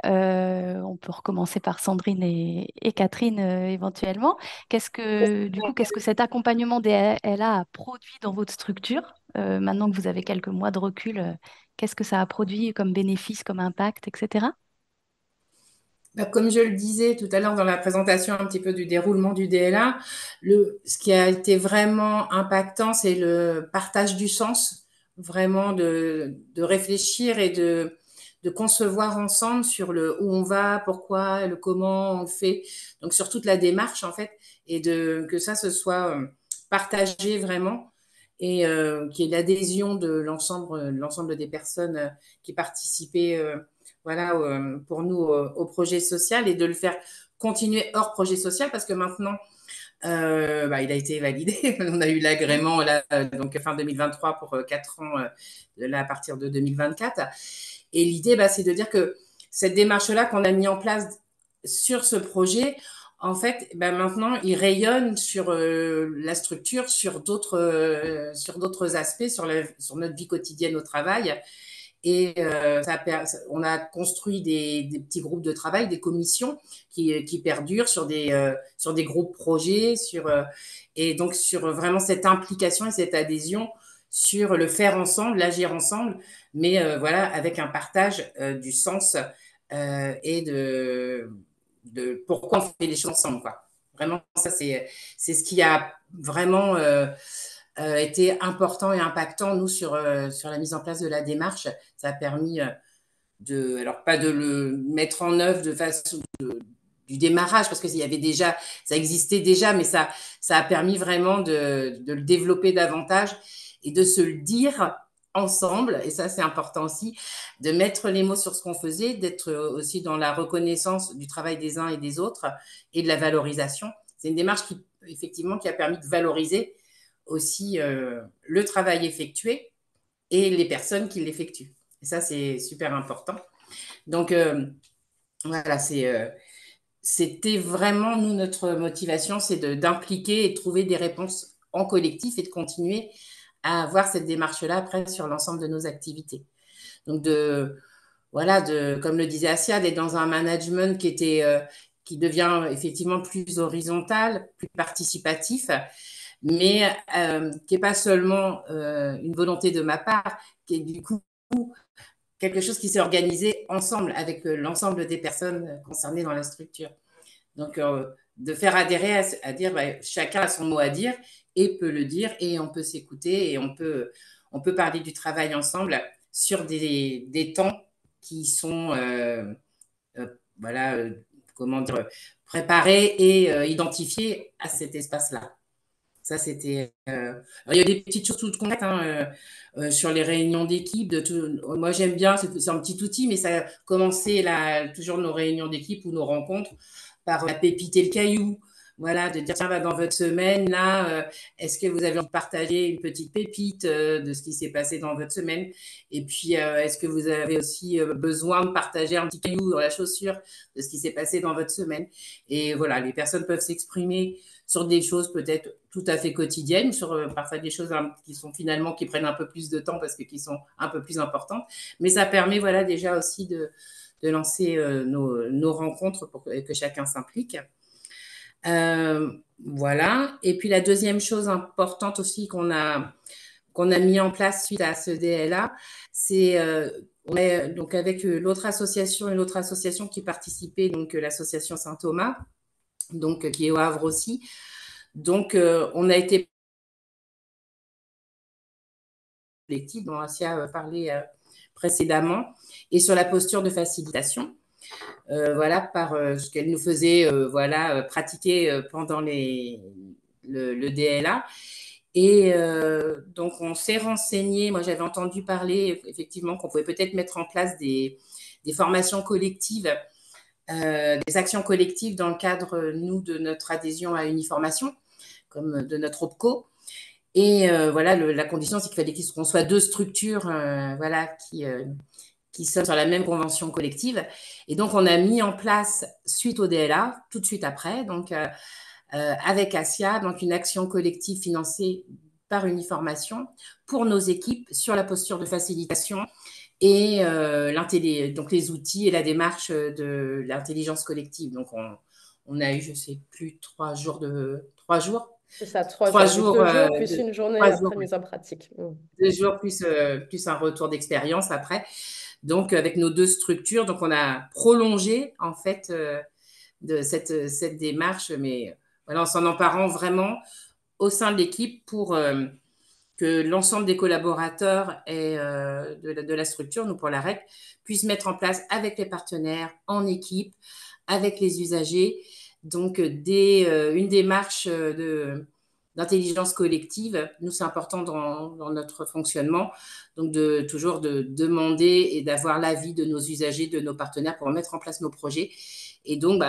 On peut recommencer par Sandrine et Catherine éventuellement. Qu'est-ce que cet accompagnement DLA a produit dans votre structure? Maintenant que vous avez quelques mois de recul, qu'est-ce que ça a produit comme bénéfice, comme impact, etc. Bah, comme je le disais tout à l'heure dans la présentation un petit peu du déroulement du DLA, ce qui a été vraiment impactant, c'est le partage du sens, vraiment de réfléchir et de concevoir ensemble sur le où on va, pourquoi, le comment on le fait, donc sur toute la démarche en fait, et que ça se soit partagé vraiment et qu'il y ait l'adhésion de l'ensemble des personnes qui participaient voilà, pour nous au projet social et de le faire continuer hors projet social parce que maintenant, Il a été validé. On a eu l'agrément là, donc fin 2023 pour 4 ans, là, à partir de 2024. Et l'idée, c'est de dire que cette démarche-là qu'on a mis en place sur ce projet, en fait, maintenant, il rayonne sur la structure, sur d'autres aspects, sur notre vie quotidienne au travail. Et on a construit des petits groupes de travail, des commissions qui perdurent sur des groupes projets, et donc sur vraiment cette implication et cette adhésion sur le faire ensemble, l'agir ensemble, mais voilà, avec un partage du sens et de pourquoi on fait les choses ensemble, quoi. Vraiment, ça, c'est ce qui a vraiment été important et impactant, nous, sur la mise en place de la démarche. Ça a permis alors pas de le mettre en œuvre de façon du démarrage, parce que ça existait déjà, mais ça a permis vraiment de le développer davantage et de se le dire ensemble, et ça c'est important aussi, de mettre les mots sur ce qu'on faisait, d'être aussi dans la reconnaissance du travail des uns et des autres et de la valorisation. C'est une démarche effectivement, qui a permis de valoriser aussi le travail effectué et les personnes qui l'effectuent. Et ça, c'est super important. Donc, voilà, c'était vraiment, nous, notre motivation, c'est d'impliquer et de trouver des réponses en collectif et de continuer à avoir cette démarche-là après sur l'ensemble de nos activités. Donc, comme le disait Assia, d'être dans un management qui devient effectivement plus horizontal, plus participatif, mais qui n'est pas seulement une volonté de ma part, qui est du coup quelque chose qui s'est organisé ensemble avec l'ensemble des personnes concernées dans la structure. Donc, de faire adhérer à dire chacun a son mot à dire et peut le dire, et on peut s'écouter et on peut parler du travail ensemble sur des temps qui sont préparés et identifiés à cet espace-là. Ça, c'était. Il y a des petites choses toutes concrètes sur les réunions d'équipe. Moi, j'aime bien, c'est un petit outil, mais ça a commencé toujours nos réunions d'équipe ou nos rencontres par la pépite et le caillou. Voilà, de dire, tiens, dans votre semaine, là, est-ce que vous avez envie de partager une petite pépite de ce qui s'est passé dans votre semaine? Et puis, est-ce que vous avez aussi besoin de partager un petit caillou dans la chaussure de ce qui s'est passé dans votre semaine? Et voilà, les personnes peuvent s'exprimer sur des choses peut-être tout à fait quotidiennes, sur parfois des choses qui prennent un peu plus de temps parce qui sont un peu plus importantes. Mais ça permet déjà aussi de lancer nos rencontres pour que chacun s'implique. Voilà. Et puis la deuxième chose importante aussi qu'on a mis en place suite à ce DLA, c'est donc avec l'autre association et l'autre association qui participait, donc l'association Saint-Thomas, donc qui est au Havre aussi. Donc, on a été collectif dont Assia parlait précédemment, et sur la posture de facilitation. Par ce qu'elle nous faisait pratiquer pendant le DLA. Et donc, on s'est renseigné. Moi, j'avais entendu parler effectivement qu'on pouvait peut-être mettre en place des formations collectives, des actions collectives dans le cadre, nous, de notre adhésion à Uniformation, comme de notre OPCO. Et la condition, c'est qu'il fallait qu'on soit deux structures qui sont sur la même convention collective. Et donc, on a mis en place, suite au DLA, tout de suite après, donc avec Assia, donc une action collective financée par Uniformation pour nos équipes sur la posture de facilitation et donc les outils et la démarche de l'intelligence collective. Donc, on a eu, je ne sais plus, 3 jours. C'est ça, 3 jours. 2 jours plus une journée après mise en pratique. 2 jours plus un retour d'expérience après. Donc, avec nos deux structures, donc on a prolongé en fait de cette démarche, mais voilà, en s'en emparant vraiment au sein de l'équipe pour que l'ensemble des collaborateurs et de la structure, nous pour la REC, puissent mettre en place avec les partenaires, en équipe, avec les usagers, donc une démarche d'intelligence collective. Nous, c'est important dans notre fonctionnement, donc toujours de demander et d'avoir l'avis de nos usagers, de nos partenaires pour mettre en place nos projets, et donc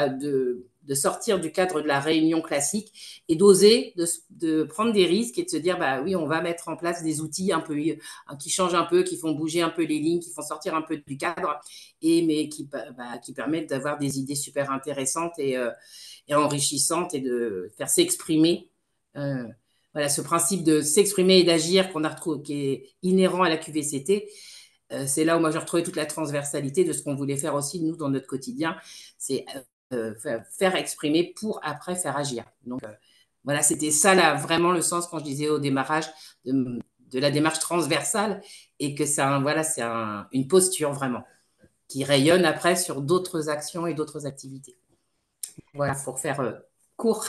de sortir du cadre de la réunion classique et d'oser de prendre des risques et de se dire, bah oui, on va mettre en place des outils un peu qui changent un peu, qui font bouger un peu les lignes, qui font sortir un peu du cadre, mais qui permettent d'avoir des idées super intéressantes et enrichissantes et de faire s'exprimer. Voilà, ce principe de s'exprimer et d'agir qu'on a retrouvé, qui est inhérent à la QVCT, c'est là où moi j'ai retrouvé toute la transversalité de ce qu'on voulait faire aussi, nous, dans notre quotidien. C'est faire exprimer pour après faire agir. Donc, voilà, c'était ça là, vraiment le sens quand je disais au démarrage de la démarche transversale et que voilà, c'est une posture vraiment qui rayonne après sur d'autres actions et d'autres activités. Voilà, pour faire court.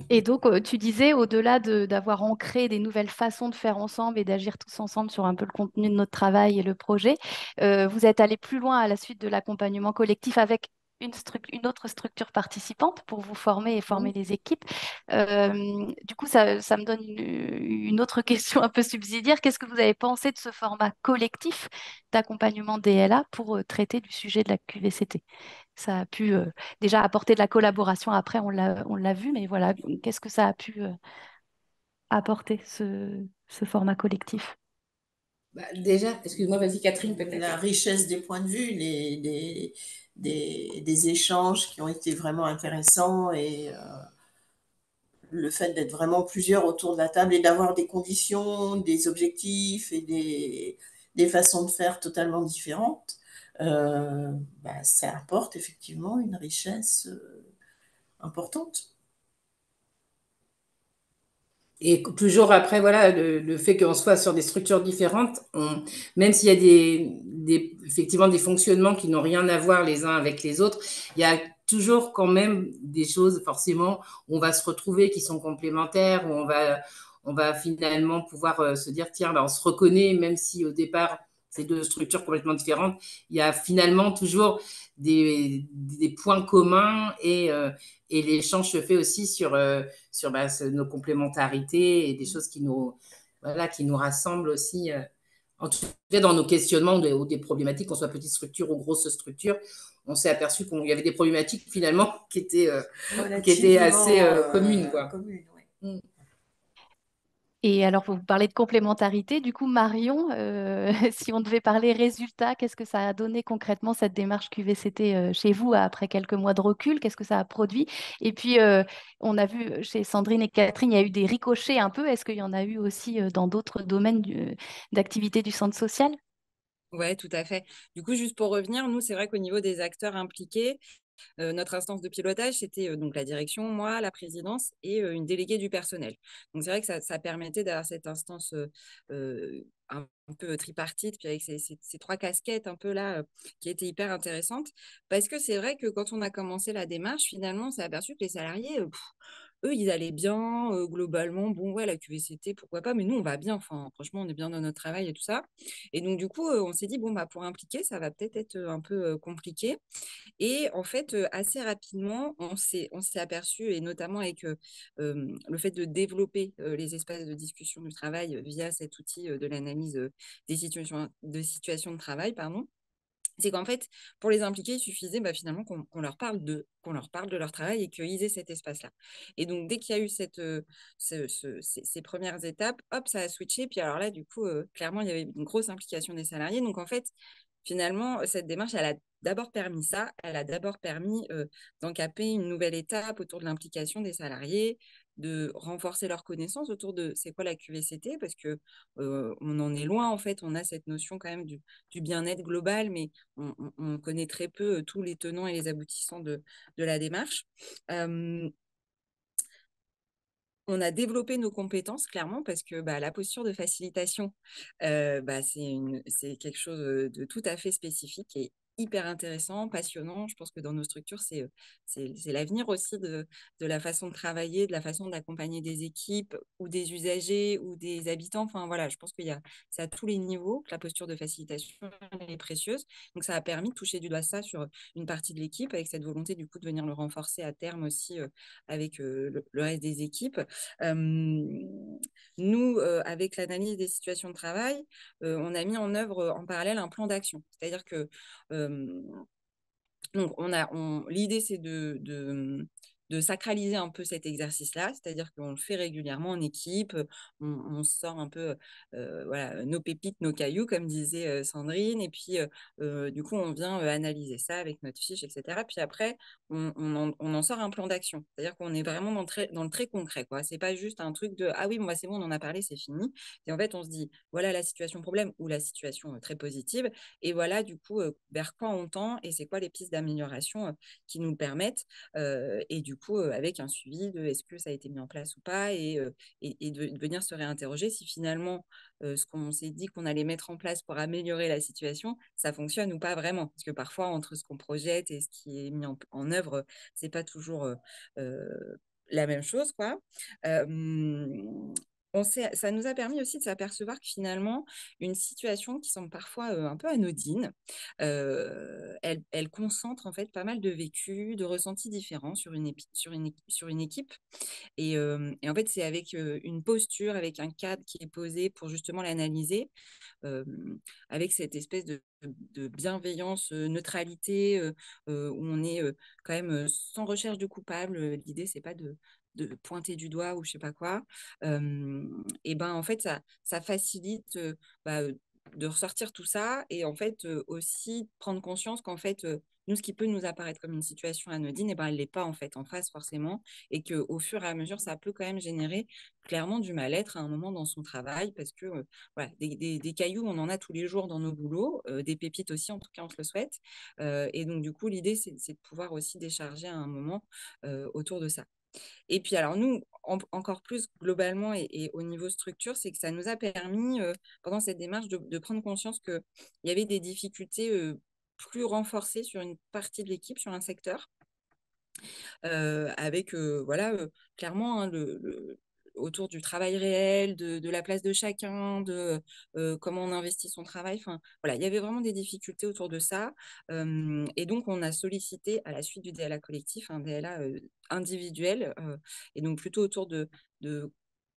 Et donc, tu disais, au-delà d'avoir ancré des nouvelles façons de faire ensemble et d'agir tous ensemble sur un peu le contenu de notre travail et le projet, vous êtes allé plus loin à la suite de l'accompagnement collectif avec une autre structure participante pour vous former et former les équipes. Du coup, ça me donne une autre question un peu subsidiaire. Qu'est-ce que vous avez pensé de ce format collectif d'accompagnement DLA pour traiter du sujet de la QVCT? Ça a pu déjà apporter de la collaboration. Après, on l'a vu, mais voilà, qu'est-ce que ça a pu apporter, ce format collectif? Déjà, excuse-moi, vas-y Catherine, peut-être. La richesse des points de vue, des échanges qui ont été vraiment intéressants et le fait d'être vraiment plusieurs autour de la table et d'avoir des conditions, des objectifs et des façons de faire totalement différentes, ça apporte effectivement une richesse importante. Et toujours après, voilà, le fait qu'on soit sur des structures différentes, même s'il y a effectivement des fonctionnements qui n'ont rien à voir les uns avec les autres, il y a toujours quand même des choses, forcément, où on va se retrouver qui sont complémentaires, où on va finalement pouvoir se dire, tiens, on se reconnaît, même si au départ, c'est deux structures complètement différentes, il y a finalement toujours des points communs et l'échange se fait aussi sur nos complémentarités et des choses qui nous rassemblent aussi, en tout cas dans nos questionnements ou des problématiques, qu'on soit petite structure ou grosse structure. On s'est aperçu qu'il y avait des problématiques finalement qui étaient assez communes. Commune, ouais. Et alors, vous parlez de complémentarité. Du coup, Marion, si on devait parler résultats, qu'est-ce que ça a donné concrètement cette démarche QVCT chez vous après quelques mois de recul? Qu'est-ce que ça a produit? Et puis, on a vu chez Sandrine et Catherine, il y a eu des ricochets un peu. Est-ce qu'il y en a eu aussi dans d'autres domaines d'activité du centre social? Oui, tout à fait. Du coup, juste pour revenir, nous, c'est vrai qu'au niveau des acteurs impliqués, notre instance de pilotage, c'était donc la direction, moi, la présidence et une déléguée du personnel. Donc, c'est vrai que ça permettait d'avoir cette instance un peu tripartite, puis avec ces trois casquettes un peu là, qui étaient hyper intéressantes. Parce que c'est vrai que quand on a commencé la démarche, finalement, on s'est aperçu que les salariés, eux, ils allaient bien, globalement. Bon, ouais, la QVCT, pourquoi pas, mais nous, on va bien. Enfin, franchement, on est bien dans notre travail et tout ça. Et donc, du coup, on s'est dit, bon, bah, pour impliquer, ça va peut-être être un peu compliqué. Et en fait, assez rapidement, on s'est aperçu, et notamment avec le fait de développer les espaces de discussion du travail via cet outil de l'analyse des situations de travail, pardon, c'est qu'en fait, pour les impliquer, il suffisait finalement qu'on leur parle de leur travail et qu'ils aient cet espace-là. Et donc, dès qu'il y a eu ces premières étapes, hop, ça a switché. Puis alors là, du coup, clairement, il y avait une grosse implication des salariés. Donc, en fait, finalement, cette démarche, elle a d'abord permis ça. Elle a d'abord permis d'encaper une nouvelle étape autour de l'implication des salariés, de renforcer leurs connaissances autour de c'est quoi la QVCT, parce que on en est loin, en fait. On a cette notion quand même du bien-être global, mais on connaît très peu tous les tenants et les aboutissants de la démarche. On a développé nos compétences, clairement, parce que la posture de facilitation, c'est quelque chose de tout à fait spécifique et hyper intéressant, passionnant. Je pense que dans nos structures, c'est l'avenir aussi de la façon de travailler, de la façon d'accompagner des équipes ou des usagers ou des habitants. Enfin, voilà, je pense c'est à tous les niveaux que la posture de facilitation est précieuse. Donc, ça a permis de toucher du doigt ça sur une partie de l'équipe, avec cette volonté, du coup, de venir le renforcer à terme aussi avec le reste des équipes. Nous, avec l'analyse des situations de travail, on a mis en œuvre en parallèle un plan d'action. C'est-à-dire que donc l'idée, c'est de sacraliser un peu cet exercice-là, c'est-à-dire qu'on le fait régulièrement en équipe, on sort un peu voilà, nos pépites, nos cailloux, comme disait Sandrine, et puis du coup, on vient analyser ça avec notre fiche, etc. Puis après, on en sort un plan d'action, c'est-à-dire qu'on est vraiment dans le très concret, quoi. C'est pas juste un truc de ah oui, bon, bah, c'est bon, on en a parlé, c'est fini. Et en fait, on se dit voilà la situation problème ou la situation très positive, et voilà du coup vers quoi on tend et c'est quoi les pistes d'amélioration qui nous le permettent. Et du coup, avec un suivi de est-ce que ça a été mis en place ou pas, et de venir se réinterroger si finalement ce qu'on s'est dit qu'on allait mettre en place pour améliorer la situation, ça fonctionne ou pas vraiment. Parce que parfois, entre ce qu'on projette et ce qui est mis en œuvre, c'est pas toujours la même chose, quoi. Ça nous a permis aussi de s'apercevoir que finalement, une situation qui semble parfois un peu anodine, elle concentre en fait pas mal de vécus, de ressentis différents sur une équipe. Et en fait, c'est avec une posture, avec un cadre qui est posé pour justement l'analyser, euh, avec cette espèce de bienveillance, neutralité, où on est quand même sans recherche de coupable. L'idée, c'est pas de pointer du doigt ou je sais pas quoi. Et ben en fait, ça facilite bah, de ressortir tout ça et en fait aussi prendre conscience qu'en fait, nous, ce qui peut nous apparaître comme une situation anodine, et ben, elle l'est pas en fait en face forcément, et qu'au fur et à mesure, ça peut quand même générer clairement du mal-être à un moment dans son travail, parce que voilà, des cailloux, on en a tous les jours dans nos boulots, des pépites aussi, en tout cas, on se le souhaite. Et donc, du coup, l'idée, c'est de pouvoir aussi décharger à un moment autour de ça. Et puis, alors, nous, encore plus globalement et au niveau structure, c'est que ça nous a permis, pendant cette démarche, de prendre conscience qu'il y avait des difficultés plus renforcées sur une partie de l'équipe, sur un secteur, avec voilà, clairement hein, autour du travail réel, de la place de chacun, de comment on investit son travail. Enfin, voilà, il y avait vraiment des difficultés autour de ça. Et donc, on a sollicité, à la suite du DLA collectif, un DLA individuel, et donc plutôt autour de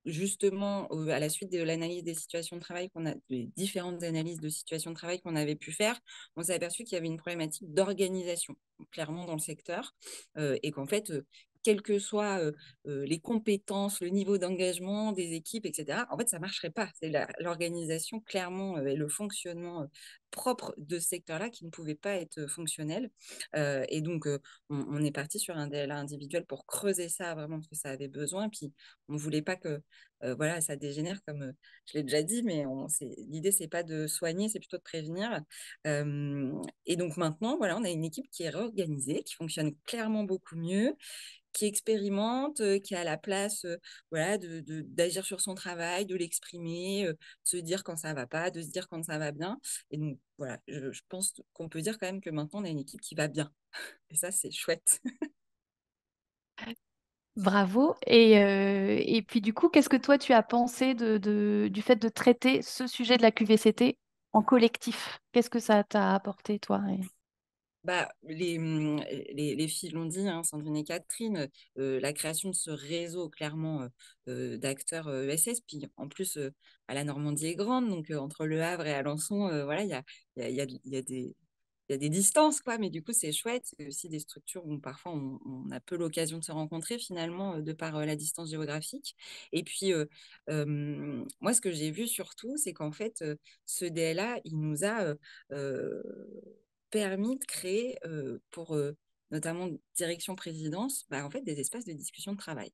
justement, à la suite de l'analyse des situations de travail des différentes analyses de situations de travail qu'on avait pu faire, on s'est aperçu qu'il y avait une problématique d'organisation, clairement dans le secteur, et qu'en fait, quelles que soient les compétences, le niveau d'engagement des équipes, etc., en fait, ça ne marcherait pas. C'est l'organisation, clairement, et le fonctionnement propre de ce secteur-là qui ne pouvait pas être fonctionnel. Et donc, on est parti sur un DLA individuel pour creuser ça vraiment, parce que ça avait besoin. Puis, on ne voulait pas que voilà, ça dégénère, comme je l'ai déjà dit, mais l'idée, c'est pas de soigner, c'est plutôt de prévenir. Et donc maintenant, voilà, on a une équipe qui est réorganisée, qui fonctionne clairement beaucoup mieux, qui expérimente, qui a la place voilà, d'agir sur son travail, de l'exprimer, de se dire quand ça va pas, de se dire quand ça va bien. Et donc, voilà, je pense qu'on peut dire quand même que maintenant, on a une équipe qui va bien. Et ça, c'est chouette. Bravo. Et puis du coup, qu'est-ce que toi tu as pensé du fait de traiter ce sujet de la QVCT en collectif? Qu'est-ce que ça t'a apporté, toi? Bah, les filles l'ont dit, hein, Sandrine et Catherine, la création de ce réseau clairement d'acteurs ESS, puis en plus la Normandie est grande, donc entre Le Havre et Alençon, voilà, il y a des distances, quoi, mais du coup c'est chouette. C'est aussi des structures où parfois on a peu l'occasion de se rencontrer finalement de par la distance géographique. Et puis moi ce que j'ai vu surtout, c'est qu'en fait ce DLA, il nous a euh, permis de créer pour notamment direction présidence, bah, en fait, des espaces de discussion de travail.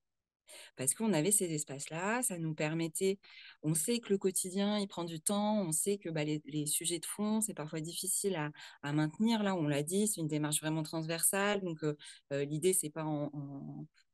Parce qu'on avait ces espaces-là, ça nous permettait, on sait que le quotidien, il prend du temps, on sait que bah, les sujets de fond, c'est parfois difficile à maintenir. Là, on l'a dit, c'est une démarche vraiment transversale, donc l'idée, c'est pas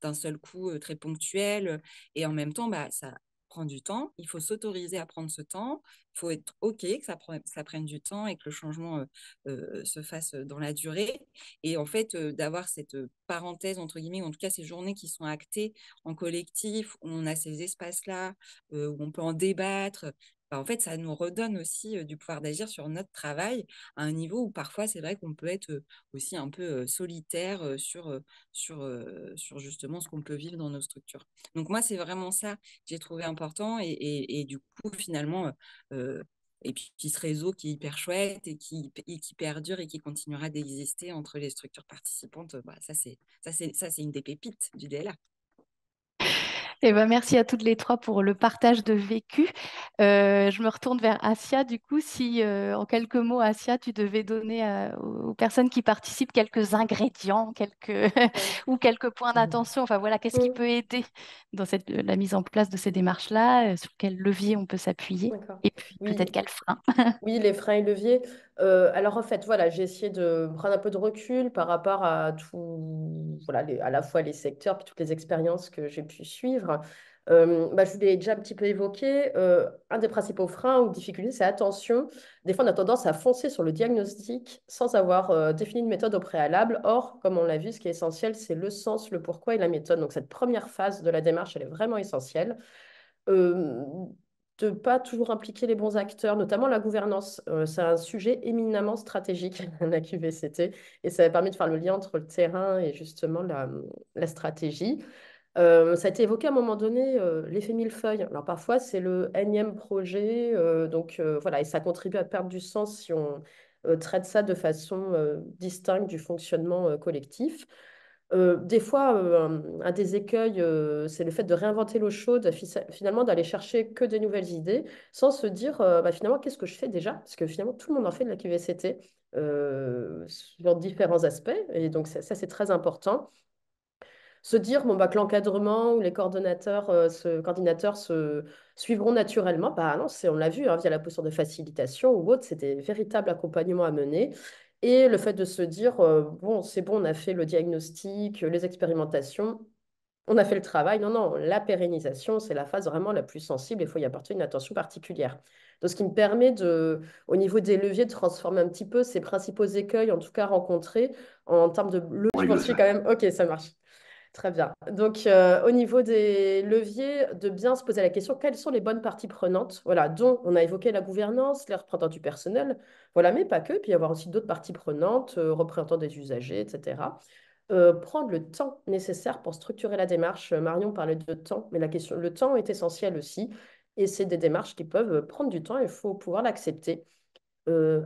d'un seul coup très ponctuel, et en même temps, bah, ça prend du temps, il faut s'autoriser à prendre ce temps, il faut être OK que ça prenne du temps et que le changement se fasse dans la durée. Et en fait, d'avoir cette parenthèse, entre guillemets, ou en tout cas ces journées qui sont actées en collectif, où on a ces espaces-là, où on peut en débattre. Bah, en fait, ça nous redonne aussi du pouvoir d'agir sur notre travail à un niveau où parfois, c'est vrai qu'on peut être aussi un peu solitaire sur justement ce qu'on peut vivre dans nos structures. Donc moi, c'est vraiment ça que j'ai trouvé important et du coup, finalement, et puis ce réseau qui est hyper chouette et qui perdure et qui continuera d'exister entre les structures participantes, bah, ça, c'est une des pépites du DLA. Eh ben, merci à toutes les trois pour le partage de vécu. Je me retourne vers Asia. Du coup, si en quelques mots, Asia, tu devais donner aux personnes qui participent quelques ingrédients, ou quelques points d'attention, enfin voilà, qu'est-ce qui Mm. peut aider dans la mise en place de ces démarches-là, sur quel levier on peut s'appuyer, D'accord. et puis peut-être Oui, quel frein. oui, les freins et leviers. Alors en fait, voilà, j'ai essayé de prendre un peu de recul par rapport à tout, voilà, à la fois les secteurs puis toutes les expériences que j'ai pu suivre. Bah, je vous l'ai déjà un petit peu évoqué. Un des principaux freins ou difficultés, c'est attention. Des fois, on a tendance à foncer sur le diagnostic sans avoir défini une méthode au préalable. Or, comme on l'a vu, ce qui est essentiel, c'est le sens, le pourquoi et la méthode. Donc cette première phase de la démarche, elle est vraiment essentielle. euh, de ne pas toujours impliquer les bons acteurs, notamment la gouvernance. C'est un sujet éminemment stratégique, la QVCT, et ça permis de faire le lien entre le terrain et justement la stratégie. Ça a été évoqué à un moment donné, l'effet millefeuille. Alors parfois, c'est le énième projet, voilà, et ça contribue à perdre du sens si on traite ça de façon distincte du fonctionnement collectif. Des fois, un des écueils, c'est le fait de réinventer l'eau chaude, finalement d'aller chercher que des nouvelles idées, sans se dire, bah, finalement, qu'est-ce que je fais déjà? Parce que finalement, tout le monde en fait de la QVCT sur différents aspects, et donc ça c'est très important. Se dire bon, bah, que l'encadrement ou les coordinateurs se suivront naturellement, bah non, on l'a vu hein, via la posture de facilitation ou autre, c'est des véritables accompagnements à mener. Et le fait de se dire, bon, c'est bon, on a fait le diagnostic, les expérimentations, on a fait le travail. Non, non, la pérennisation, c'est la phase vraiment la plus sensible et il faut y apporter une attention particulière. Donc, ce qui me permet au niveau des leviers, de transformer un petit peu ces principaux écueils, en tout cas rencontrés, en termes de leviers. On Je règle poursuis ça. quand même. Ok, ça marche. Très bien. Donc, au niveau des leviers, de bien se poser la question, quelles sont les bonnes parties prenantes? Voilà, dont on a évoqué la gouvernance, les représentants du personnel, voilà, mais pas que. Puis, il y avoir aussi d'autres parties prenantes, représentants des usagers, etc. Prendre le temps nécessaire pour structurer la démarche. Marion parlait de temps, mais le temps est essentiel aussi. Et c'est des démarches qui peuvent prendre du temps, il faut pouvoir l'accepter.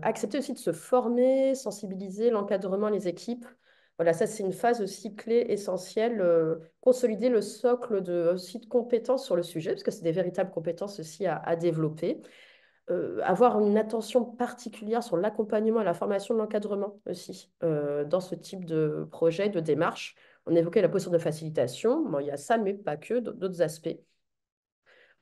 Accepter aussi de se former, sensibiliser l'encadrement, les équipes. Voilà, ça c'est une phase aussi clé, essentielle. Consolider le socle aussi de compétences sur le sujet, parce que c'est des véritables compétences aussi à développer. Avoir une attention particulière sur l'accompagnement et la formation de l'encadrement aussi dans ce type de projet, de démarche. On évoquait la posture de facilitation. Bon, il y a ça, mais pas que, d'autres aspects.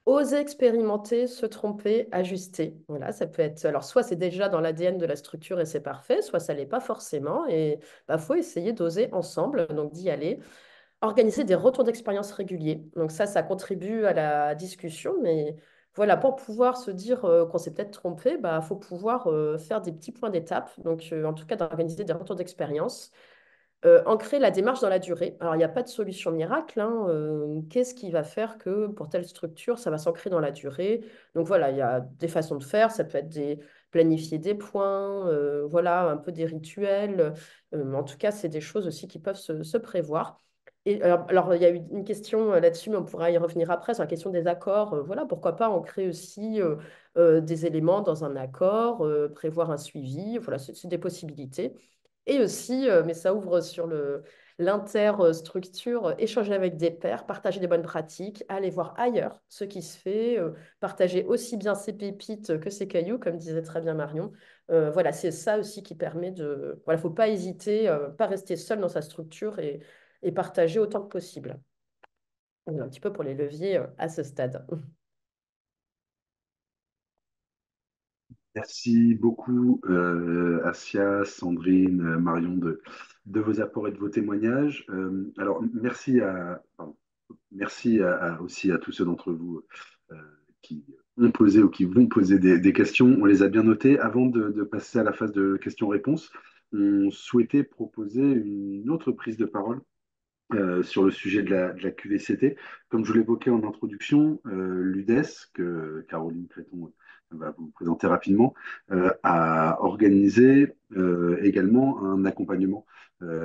Oser expérimenter, se tromper, ajuster. Voilà, ça peut être. Alors, soit c'est déjà dans l'ADN de la structure et c'est parfait, soit ça l'est pas forcément. Et il faut essayer d'oser ensemble, donc d'y aller. Organiser des retours d'expérience réguliers. Donc, ça contribue à la discussion. Mais voilà, pour pouvoir se dire qu'on s'est peut-être trompé, il faut pouvoir faire des petits points d'étape. Donc, en tout cas, d'organiser des retours d'expérience. Ancrer la démarche dans la durée. Alors, il n'y a pas de solution miracle, hein. Qu'est-ce qui va faire que pour telle structure, ça va s'ancrer dans la durée? Donc voilà, il y a des façons de faire. Ça peut être planifier des points, voilà, un peu des rituels. En tout cas, c'est des choses aussi qui peuvent se prévoir. Et alors, il y a eu une question là-dessus, mais on pourra y revenir après, sur la question des accords. Voilà, pourquoi pas ancrer aussi des éléments dans un accord, prévoir un suivi. Voilà, c'est des possibilités. Et aussi, mais ça ouvre sur l'interstructure, échanger avec des pairs, partager des bonnes pratiques, aller voir ailleurs ce qui se fait, partager aussi bien ses pépites que ses cailloux, comme disait très bien Marion. Voilà, c'est ça aussi qui permet de... Voilà, faut pas hésiter, pas rester seul dans sa structure et partager autant que possible. Voilà, un petit peu pour les leviers à ce stade. Merci beaucoup, Asia, Sandrine, Marion, de vos apports et de vos témoignages. Alors, aussi à tous ceux d'entre vous euh, qui ont posé ou qui vont poser des questions. On les a bien notées. Avant de passer à la phase de questions-réponses, on souhaitait proposer une autre prise de parole sur le sujet de la QVCT. Comme je l'évoquais en introduction, l'UDES, que Caroline Créton va vous présenter rapidement, a organisé également un accompagnement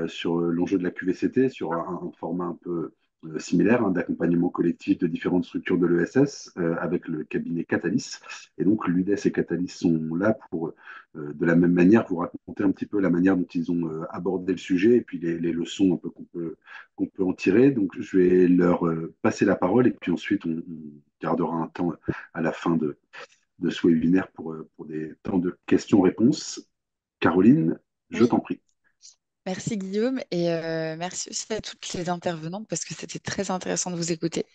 sur l'enjeu de la QVCT, sur un format un peu similaire d'accompagnement collectif de différentes structures de l'ESS avec le cabinet Catalyst. Et donc l'UDES et Catalyst sont là pour, de la même manière, vous raconter un petit peu la manière dont ils ont abordé le sujet et puis les leçons un peu qu'on peut en tirer. Donc je vais leur passer la parole et puis ensuite on gardera un temps à la fin de ce webinaire pour des temps de questions-réponses. Caroline, je Oui, t'en prie. merci Guillaume et merci aussi à toutes les intervenantes parce que c'était très intéressant de vous écouter.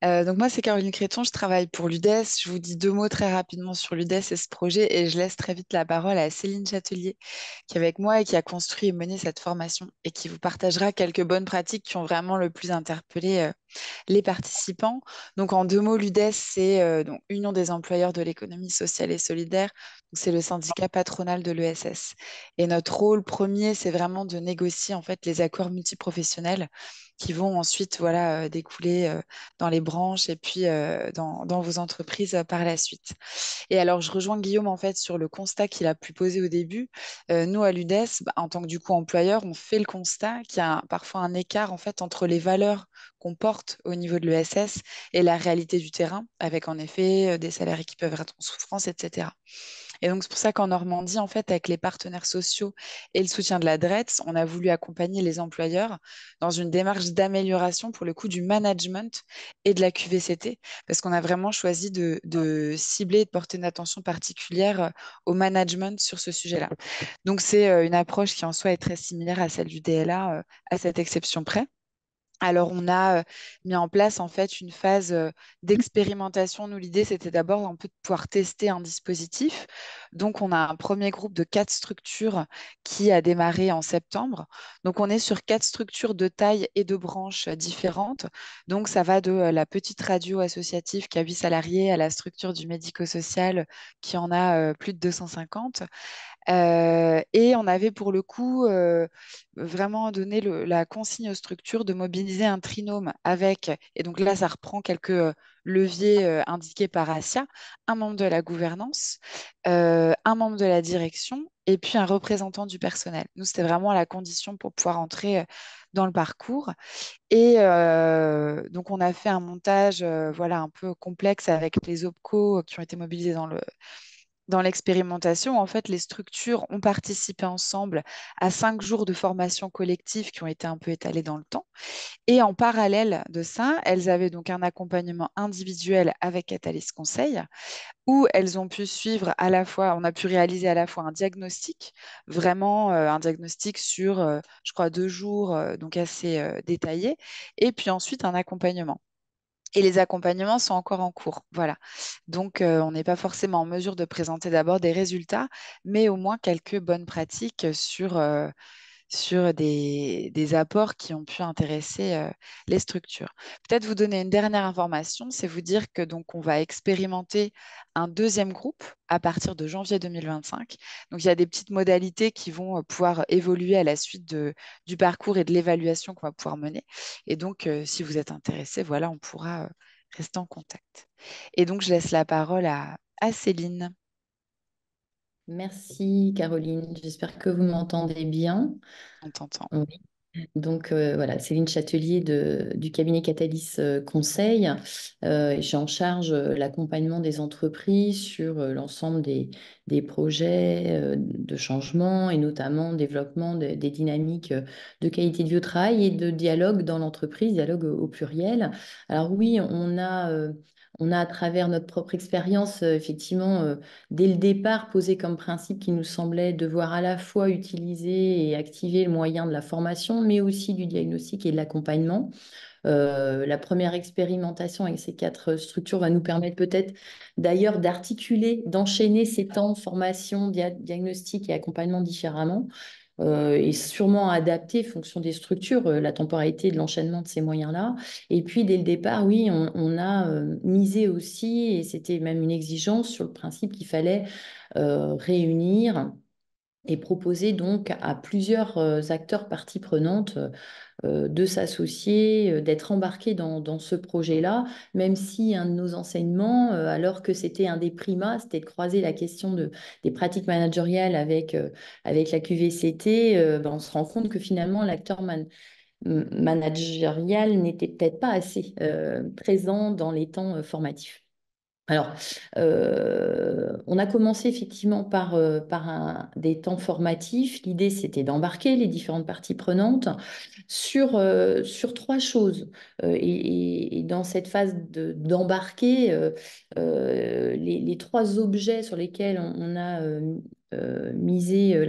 Donc moi, c'est Caroline Créton, je travaille pour l'UDES. Je vous dis deux mots très rapidement sur l'UDES et ce projet et je laisse très vite la parole à Céline Châtelier qui est avec moi et qui a construit et mené cette formation et qui vous partagera quelques bonnes pratiques qui ont vraiment le plus interpellé les participants. Donc en deux mots, l'UDES, c'est donc Union des employeurs de l'économie sociale et solidaire. Donc, c'est le syndicat patronal de l'ESS. Et notre rôle premier, c'est vraiment de négocier en fait les accords multiprofessionnels qui vont ensuite voilà, découler dans les branches et puis dans vos entreprises par la suite. Et alors, je rejoins Guillaume en fait sur le constat qu'il a pu poser au début. Nous, à l'UDES, en tant que du coup employeur, on fait le constat qu'il y a parfois un écart en fait entre les valeurs qu'on porte au niveau de l'ESS et la réalité du terrain, avec en effet des salariés qui peuvent être en souffrance, etc. Et donc, c'est pour ça qu'en Normandie, en fait, avec les partenaires sociaux et le soutien de la DRETS, on a voulu accompagner les employeurs dans une démarche d'amélioration pour le coup du management et de la QVCT, parce qu'on a vraiment choisi de cibler et de porter une attention particulière au management sur ce sujet-là. Donc, c'est une approche qui en soi est très similaire à celle du DLA, à cette exception près. Alors, on a mis en place en fait une phase d'expérimentation. Nous, l'idée, c'était d'abord un peu de pouvoir tester un dispositif. Donc, on a un premier groupe de 4 structures qui a démarré en septembre. Donc, on est sur 4 structures de taille et de branches différentes. Donc, ça va de la petite radio associative qui a 8 salariés à la structure du médico-social qui en a plus de 250. Et on avait pour le coup vraiment donné la consigne aux structures de mobiliser un trinôme avec, et donc là ça reprend quelques leviers indiqués par Asia, un membre de la gouvernance, un membre de la direction et puis un représentant du personnel. Nous, c'était vraiment la condition pour pouvoir entrer dans le parcours. Et donc on a fait un montage voilà, un peu complexe avec les OPCO qui ont été mobilisés dans l'expérimentation. En fait, les structures ont participé ensemble à 5 jours de formation collective qui ont été un peu étalés dans le temps. Et en parallèle de ça, elles avaient donc un accompagnement individuel avec Catalyst Conseil, où elles ont pu suivre à la fois, on a pu réaliser à la fois un diagnostic, vraiment un diagnostic sur, je crois, 2 jours, donc assez détaillé, et puis ensuite un accompagnement. Et les accompagnements sont encore en cours. Voilà. Donc, on n'est pas forcément en mesure de présenter d'abord des résultats, mais au moins quelques bonnes pratiques sur des apports qui ont pu intéresser les structures. Peut-être vous donner une dernière information, c'est vous dire que donc on va expérimenter un deuxième groupe à partir de janvier 2025. Donc il y a des petites modalités qui vont pouvoir évoluer à la suite du parcours et de l'évaluation qu'on va pouvoir mener. Et donc si vous êtes intéressé, voilà, on pourra rester en contact. Et donc je laisse la parole à Céline. Merci Caroline, j'espère que vous m'entendez bien. On t'entend. Oui. Donc voilà, Céline Châtelier du cabinet Catalyst Conseil. Et j'ai en charge l'accompagnement des entreprises sur l'ensemble des projets de changement et notamment développement des dynamiques de qualité de vie au travail et de dialogue dans l'entreprise, dialogue au pluriel. Alors oui, on a à travers notre propre expérience, effectivement, dès le départ, posé comme principe qu'il nous semblait devoir à la fois utiliser et activer le moyen de la formation, mais aussi du diagnostic et de l'accompagnement. La première expérimentation avec ces 4 structures va nous permettre peut-être d'ailleurs d'articuler, d'enchaîner ces temps de formation, diagnostic et accompagnement différemment. Et sûrement adapté en fonction des structures, la temporalité de l'enchaînement de ces moyens-là. Et puis, dès le départ, oui, on a misé aussi, et c'était même une exigence sur le principe qu'il fallait réunir et proposer donc à plusieurs acteurs parties prenantes de s'associer, d'être embarqués dans ce projet-là, même si un de nos enseignements, alors que c'était un des primats, c'était de croiser la question des pratiques managériales avec la QVCT, ben, on se rend compte que finalement managérial n'était peut-être pas assez présent dans les temps formatifs. Alors, on a commencé effectivement par des temps formatifs. L'idée, c'était d'embarquer les différentes parties prenantes sur trois choses. Et dans cette phase d'embarquer, les trois objets sur lesquels on a misé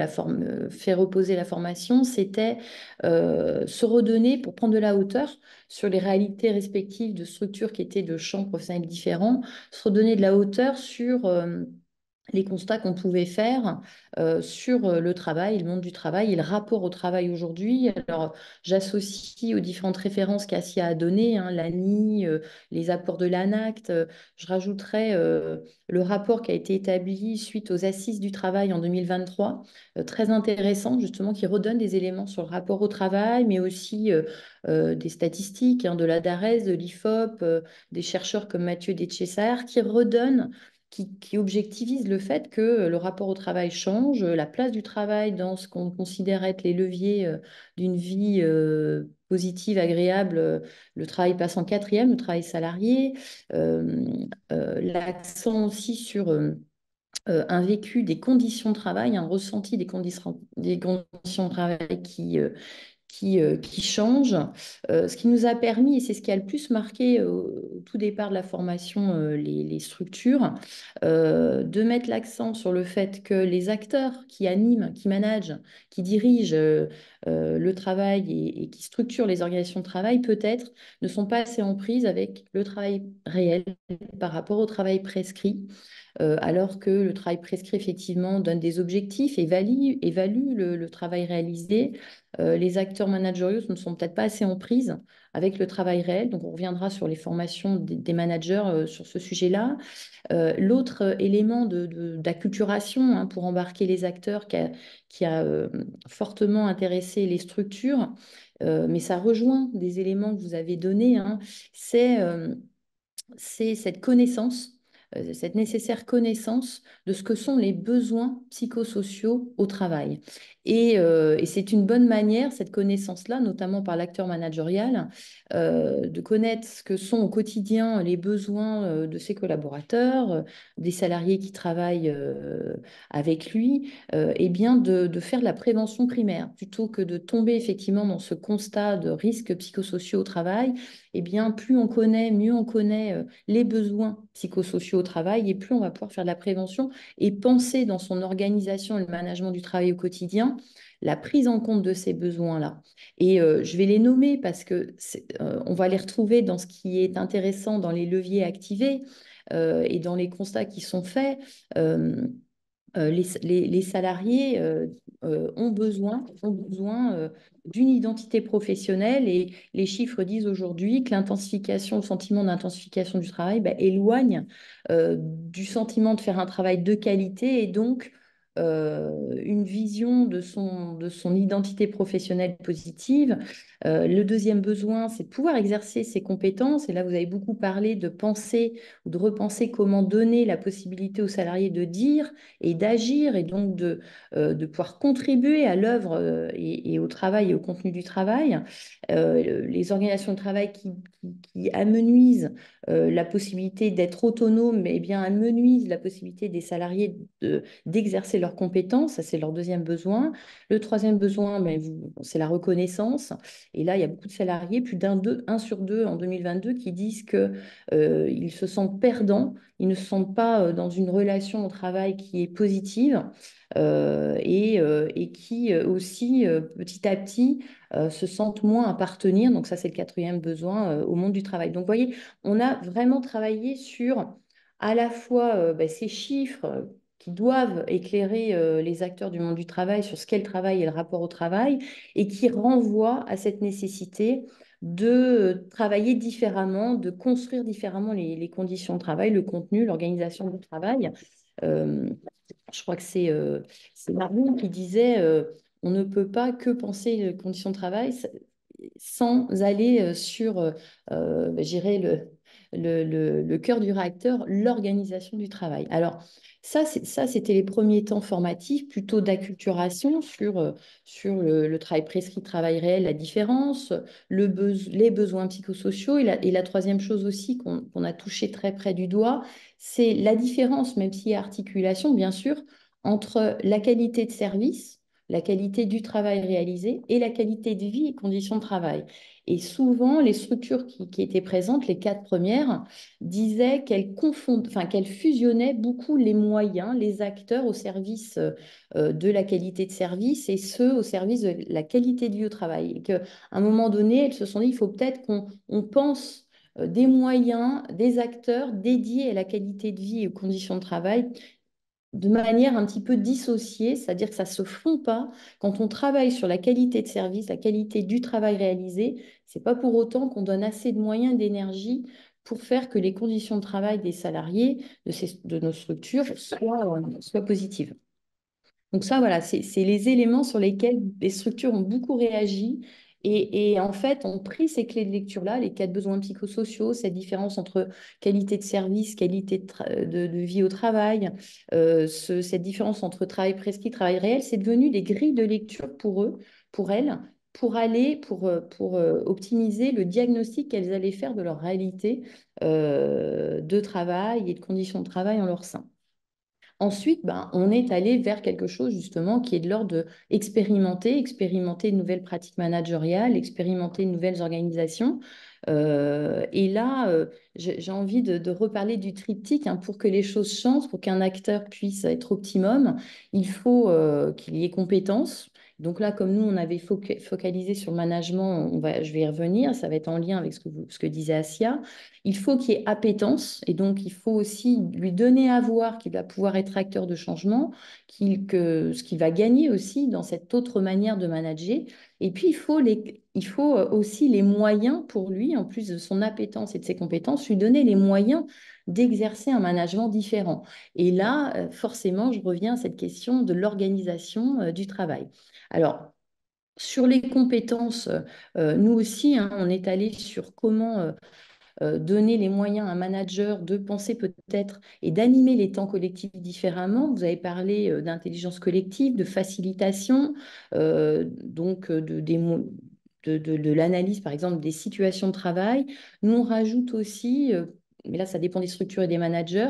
fait reposer la formation, c'était se redonner pour prendre de la hauteur sur les réalités respectives de structures qui étaient de champs professionnels différents, se redonner de la hauteur sur les constats qu'on pouvait faire sur le travail, le monde du travail et le rapport au travail aujourd'hui. Alors, j'associe aux différentes références qu'Assia a données, hein, l'ANI, les apports de l'ANACT. Je rajouterais le rapport qui a été établi suite aux assises du travail en 2023, très intéressant, justement, qui redonne des éléments sur le rapport au travail, mais aussi des statistiques, hein, de la DARES, de l'IFOP, des chercheurs comme Mathieu Detchessar, qui redonnent qui objectivise le fait que le rapport au travail change, la place du travail dans ce qu'on considère être les leviers d'une vie positive, agréable. Le travail passe en quatrième, le travail salarié. euh, L'accent aussi sur un vécu des conditions de travail, un ressenti des conditions de travail qui change. Ce qui nous a permis, et c'est ce qui a le plus marqué au tout départ de la formation, les structures, de mettre l'accent sur le fait que les acteurs qui animent, qui managent, qui dirigent le travail et qui structurent les organisations de travail, peut-être, ne sont pas assez en prise avec le travail réel par rapport au travail prescrit. Alors que le travail prescrit, effectivement, donne des objectifs, évalue le travail réalisé. Les acteurs managériaux ne sont peut-être pas assez en prise avec le travail réel. Donc, on reviendra sur les formations des managers sur ce sujet-là. L'autre élément d'acculturation, hein, pour embarquer les acteurs qui a fortement intéressé les structures, mais ça rejoint des éléments que vous avez donnés, hein, c'est cette connaissance, cette nécessaire connaissance de ce que sont les besoins psychosociaux au travail. Et c'est une bonne manière, cette connaissance-là, notamment par l'acteur managérial, de connaître ce que sont au quotidien les besoins de ses collaborateurs, des salariés qui travaillent avec lui, et bien de faire de la prévention primaire, plutôt que de tomber effectivement dans ce constat de risques psychosociaux au travail. Eh bien, plus on connaît, mieux on connaît les besoins psychosociaux au travail et plus on va pouvoir faire de la prévention et penser dans son organisation et le management du travail au quotidien la prise en compte de ces besoins-là. Et je vais les nommer parce que on va les retrouver dans ce qui est intéressant dans les leviers activés et dans les constats qui sont faits. Euh, les salariés ont besoin d'une identité professionnelle et les chiffres disent aujourd'hui que l'intensification, le sentiment d'intensification du travail éloigne du sentiment de faire un travail de qualité et donc une vision de son identité professionnelle positive. Le deuxième besoin, c'est de pouvoir exercer ses compétences. Et là, vous avez beaucoup parlé de penser ou de repenser comment donner la possibilité aux salariés de dire et d'agir et donc de pouvoir contribuer à l'œuvre et au travail et au contenu du travail. Les organisations de travail qui amenuisent la possibilité d'être autonome, eh bien, amenuisent la possibilité des salariés d'exercer leurs compétences. Ça, c'est leur deuxième besoin. Le troisième besoin, c'est la reconnaissance. Et là, il y a beaucoup de salariés, plus un sur deux en 2022, qui disent qu'ils se sentent perdants, ils ne se sentent pas dans une relation au travail qui est positive et qui aussi, petit à petit, se sentent moins appartenir. Donc ça, c'est le quatrième besoin au monde du travail. Donc, vous voyez, on a vraiment travaillé sur à la fois ces chiffres qui doivent éclairer les acteurs du monde du travail sur ce qu'est le travail et le rapport au travail, et qui renvoient à cette nécessité de travailler différemment, de construire différemment les conditions de travail, le contenu, l'organisation du travail. Euh, je crois que c'est Marion qui disait on ne peut pas que penser les conditions de travail. sans aller sur, je dirais, le cœur du réacteur, l'organisation du travail. Alors, ça, c'était les premiers temps formatifs, plutôt d'acculturation sur le travail prescrit, travail réel, la différence, les besoins psychosociaux. Et la troisième chose aussi qu'on a touché très près du doigt, c'est la différence, même s'il y a articulation, bien sûr, entre la qualité de service, la qualité du travail réalisé et la qualité de vie et conditions de travail. Et souvent, les structures qui étaient présentes, les 4 premières, disaient qu'elles fusionnaient beaucoup les moyens, les acteurs au service de la qualité de service et ceux au service de la qualité de vie au travail. Et qu'à un moment donné, elles se sont dit, il faut peut-être qu'on pense des moyens, des acteurs dédiés à la qualité de vie et aux conditions de travail de manière un petit peu dissociée, c'est-à-dire que ça ne se fond pas. Quand on travaille sur la qualité de service, la qualité du travail réalisé, ce n'est pas pour autant qu'on donne assez de moyens et d'énergie pour faire que les conditions de travail des salariés de nos structures soient positives. Donc ça, voilà, c'est les éléments sur lesquels les structures ont beaucoup réagi et en fait ont pris ces clés de lecture-là, les 4 besoins psychosociaux, cette différence entre qualité de service, qualité de vie au travail, cette différence entre travail prescrit, travail réel, c'est devenu des grilles de lecture pour eux, pour elles, pour optimiser le diagnostic qu'elles allaient faire de leur réalité de travail et de conditions de travail en leur sein. Ensuite, on est allé vers quelque chose justement qui est de l'ordre expérimenter de nouvelles pratiques managériales, expérimenter de nouvelles organisations. Et là, j'ai envie de reparler du triptyque hein, pour que les choses changent, pour qu'un acteur puisse être optimum, il faut qu'il y ait compétences. Donc là, comme nous, on avait focalisé sur le management, je vais y revenir, ça va être en lien avec ce que disait Assia. Il faut qu'il y ait appétence et donc il faut aussi lui donner à voir qu'il va pouvoir être acteur de changement, ce qu'il va gagner aussi dans cette autre manière de manager. Et puis il faut aussi les moyens pour lui, en plus de son appétence et de ses compétences, lui donner les moyens d'exercer un management différent. Et là, forcément, je reviens à cette question de l'organisation du travail. Alors, sur les compétences, nous aussi, hein, on est allé sur comment donner les moyens à un manager de penser peut-être et d'animer les temps collectifs différemment. Vous avez parlé d'intelligence collective, de facilitation, donc de l'analyse, par exemple, des situations de travail. Nous, on rajoute aussi, mais là, ça dépend des structures et des managers,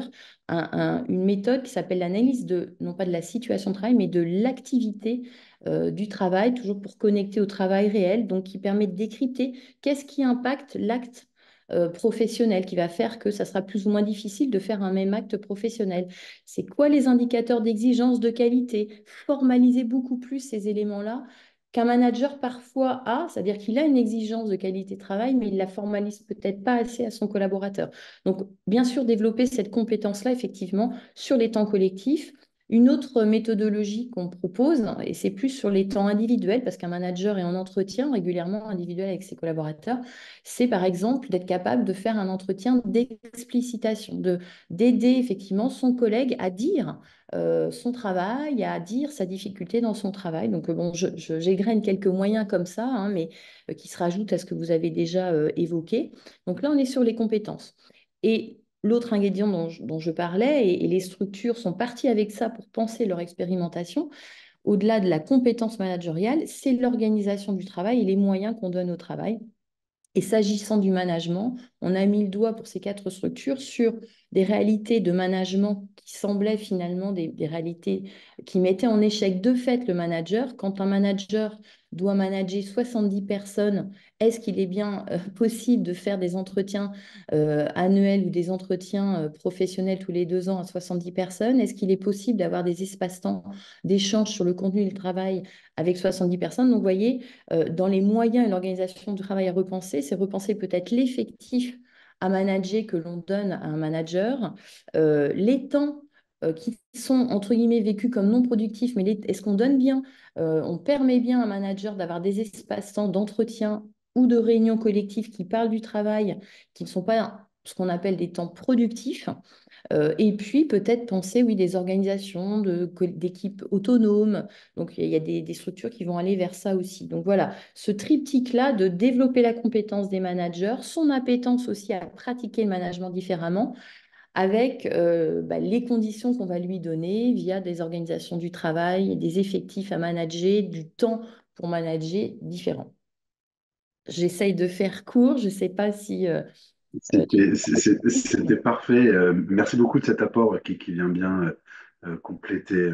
une méthode qui s'appelle l'analyse non pas de la situation de travail, mais de l'activité du travail, toujours pour connecter au travail réel, donc qui permet de décrypter qu'est-ce qui impacte l'acte professionnel qui va faire que ça sera plus ou moins difficile de faire un même acte professionnel. C'est quoi les indicateurs d'exigence de qualité? Formaliser beaucoup plus ces éléments-là qu'un manager parfois a, c'est-à-dire qu'il a une exigence de qualité de travail, mais il la formalise peut-être pas assez à son collaborateur. Donc, bien sûr, développer cette compétence-là, effectivement, sur les temps collectifs. Une autre méthodologie qu'on propose, et c'est plus sur les temps individuels, parce qu'un manager est en entretien régulièrement individuel avec ses collaborateurs, c'est par exemple d'être capable de faire un entretien d'explicitation, d'aider effectivement son collègue à dire son travail, à dire sa difficulté dans son travail. Donc bon, j'égrène quelques moyens comme ça, hein, mais qui se rajoutent à ce que vous avez déjà évoqué. Donc là, on est sur les compétences. Et l'autre ingrédient dont je parlais, et les structures sont parties avec ça pour penser leur expérimentation, au-delà de la compétence managériale, c'est l'organisation du travail et les moyens qu'on donne au travail. Et s'agissant du management, on a mis le doigt pour ces 4 structures sur des réalités de management qui semblaient finalement des réalités qui mettaient en échec de fait le manager. Quand un manager doit manager 70 personnes, est-ce qu'il est bien possible de faire des entretiens annuels ou des entretiens professionnels tous les 2 ans à 70 personnes? Est-ce qu'il est possible d'avoir des espaces-temps d'échange sur le contenu du travail avec 70 personnes? Donc, vous voyez, dans les moyens et l'organisation du travail à repenser, c'est repenser peut-être l'effectif à manager que l'on donne à un manager, les temps qui sont entre guillemets vécus comme non productifs, mais est-ce qu'on donne bien, on permet bien à un manager d'avoir des espaces-temps d'entretien ou de réunions collectives qui parlent du travail, qui ne sont pas ce qu'on appelle des temps productifs. Et puis peut-être penser, oui, des organisations d'équipes autonomes. Donc il y a des structures qui vont aller vers ça aussi. Donc voilà, ce triptyque-là de développer la compétence des managers, son appétence aussi à pratiquer le management différemment, avec les conditions qu'on va lui donner via des organisations du travail, des effectifs à manager, du temps pour manager différents. J'essaye de faire court, je ne sais pas si... C'était parfait. Merci beaucoup de cet apport qui vient bien compléter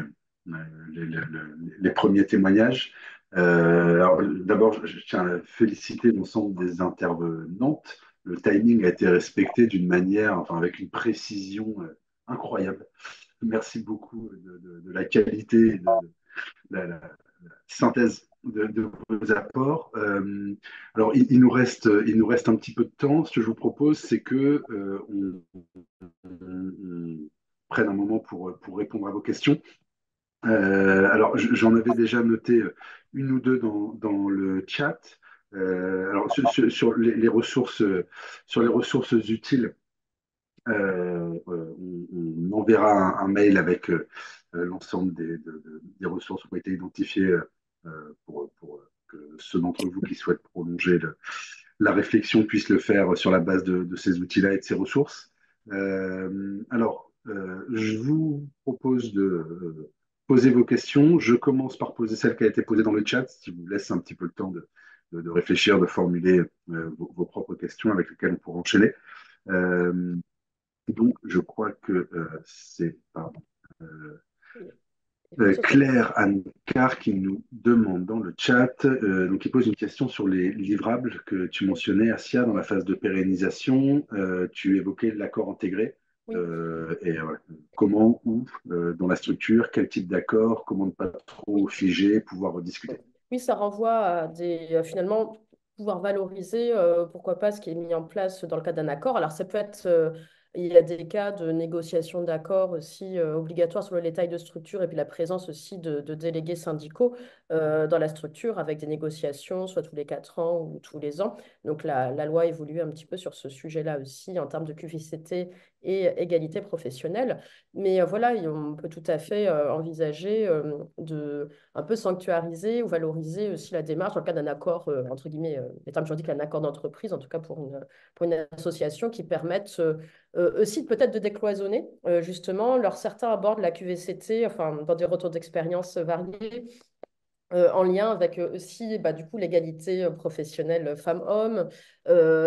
les premiers témoignages. Alors, d'abord, je tiens à féliciter l'ensemble des intervenantes. Le timing a été respecté d'une manière, enfin, avec une précision incroyable. Merci beaucoup de la qualité et de la synthèse de vos apports. Alors, il nous reste un petit peu de temps. Ce que je vous propose, c'est que on prenne un moment pour répondre à vos questions. Alors, j'en avais déjà noté une ou deux dans le chat. Alors, sur sur les ressources utiles, on enverra un mail avec l'ensemble des ressources qui ont été identifiées pour que ceux d'entre vous qui souhaitent prolonger la réflexion puissent le faire sur la base de ces outils-là et de ces ressources. Je vous propose de poser vos questions. Je commence par poser celle qui a été posée dans le chat, ce qui vous laisse un petit peu le temps de réfléchir, de formuler vos propres questions avec lesquelles on pourra enchaîner. Donc, je crois que c'est Claire Anne Carr qui nous demande dans le chat, donc qui pose une question sur les livrables que tu mentionnais, Assia, dans la phase de pérennisation. Tu évoquais l'accord intégré. Oui. Comment, où, dans la structure, quel type d'accord, comment ne pas trop figer, pouvoir rediscuter. Oui, ça renvoie à finalement, pouvoir valoriser, pourquoi pas, ce qui est mis en place dans le cadre d'un accord. Alors, ça peut être, il y a des cas de négociation d'accords aussi obligatoires sur les tailles de structure et puis la présence aussi de délégués syndicaux dans la structure avec des négociations, soit tous les 4 ans ou tous les ans. Donc, la loi évolue un petit peu sur ce sujet-là aussi en termes de QVCT et égalité professionnelle. Mais voilà, on peut tout à fait envisager de un peu sanctuariser ou valoriser aussi la démarche dans le cadre d'un accord, entre guillemets, les termes juridiques, un accord d'entreprise, en tout cas pour une association qui permette aussi peut-être de décloisonner, justement. Alors, certains abordent la QVCT, enfin, dans des retours d'expérience variés, en lien avec aussi du coup l'égalité professionnelle femmes-hommes.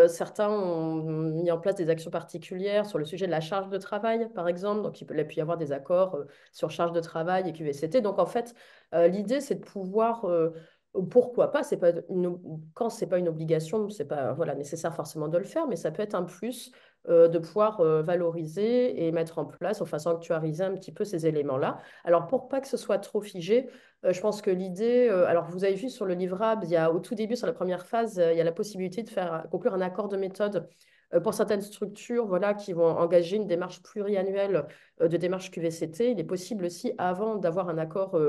Certains ont mis en place des actions particulières sur le sujet de la charge de travail, par exemple. Donc, il peut y avoir des accords sur charge de travail et QVCT. Donc, en fait, l'idée, c'est de pouvoir, pourquoi pas, quand c'est pas une obligation, c'est pas voilà, nécessaire forcément de le faire, mais ça peut être un plus de pouvoir valoriser et mettre en place, enfin sanctuariser un petit peu ces éléments-là. Alors, pour pas que ce soit trop figé, je pense que l'idée, alors vous avez vu sur le livrable, il y a au tout début, sur la première phase, il y a la possibilité de faire conclure un accord de méthode pour certaines structures voilà, qui vont engager une démarche pluriannuelle de démarche QVCT. Il est possible aussi, avant d'avoir un accord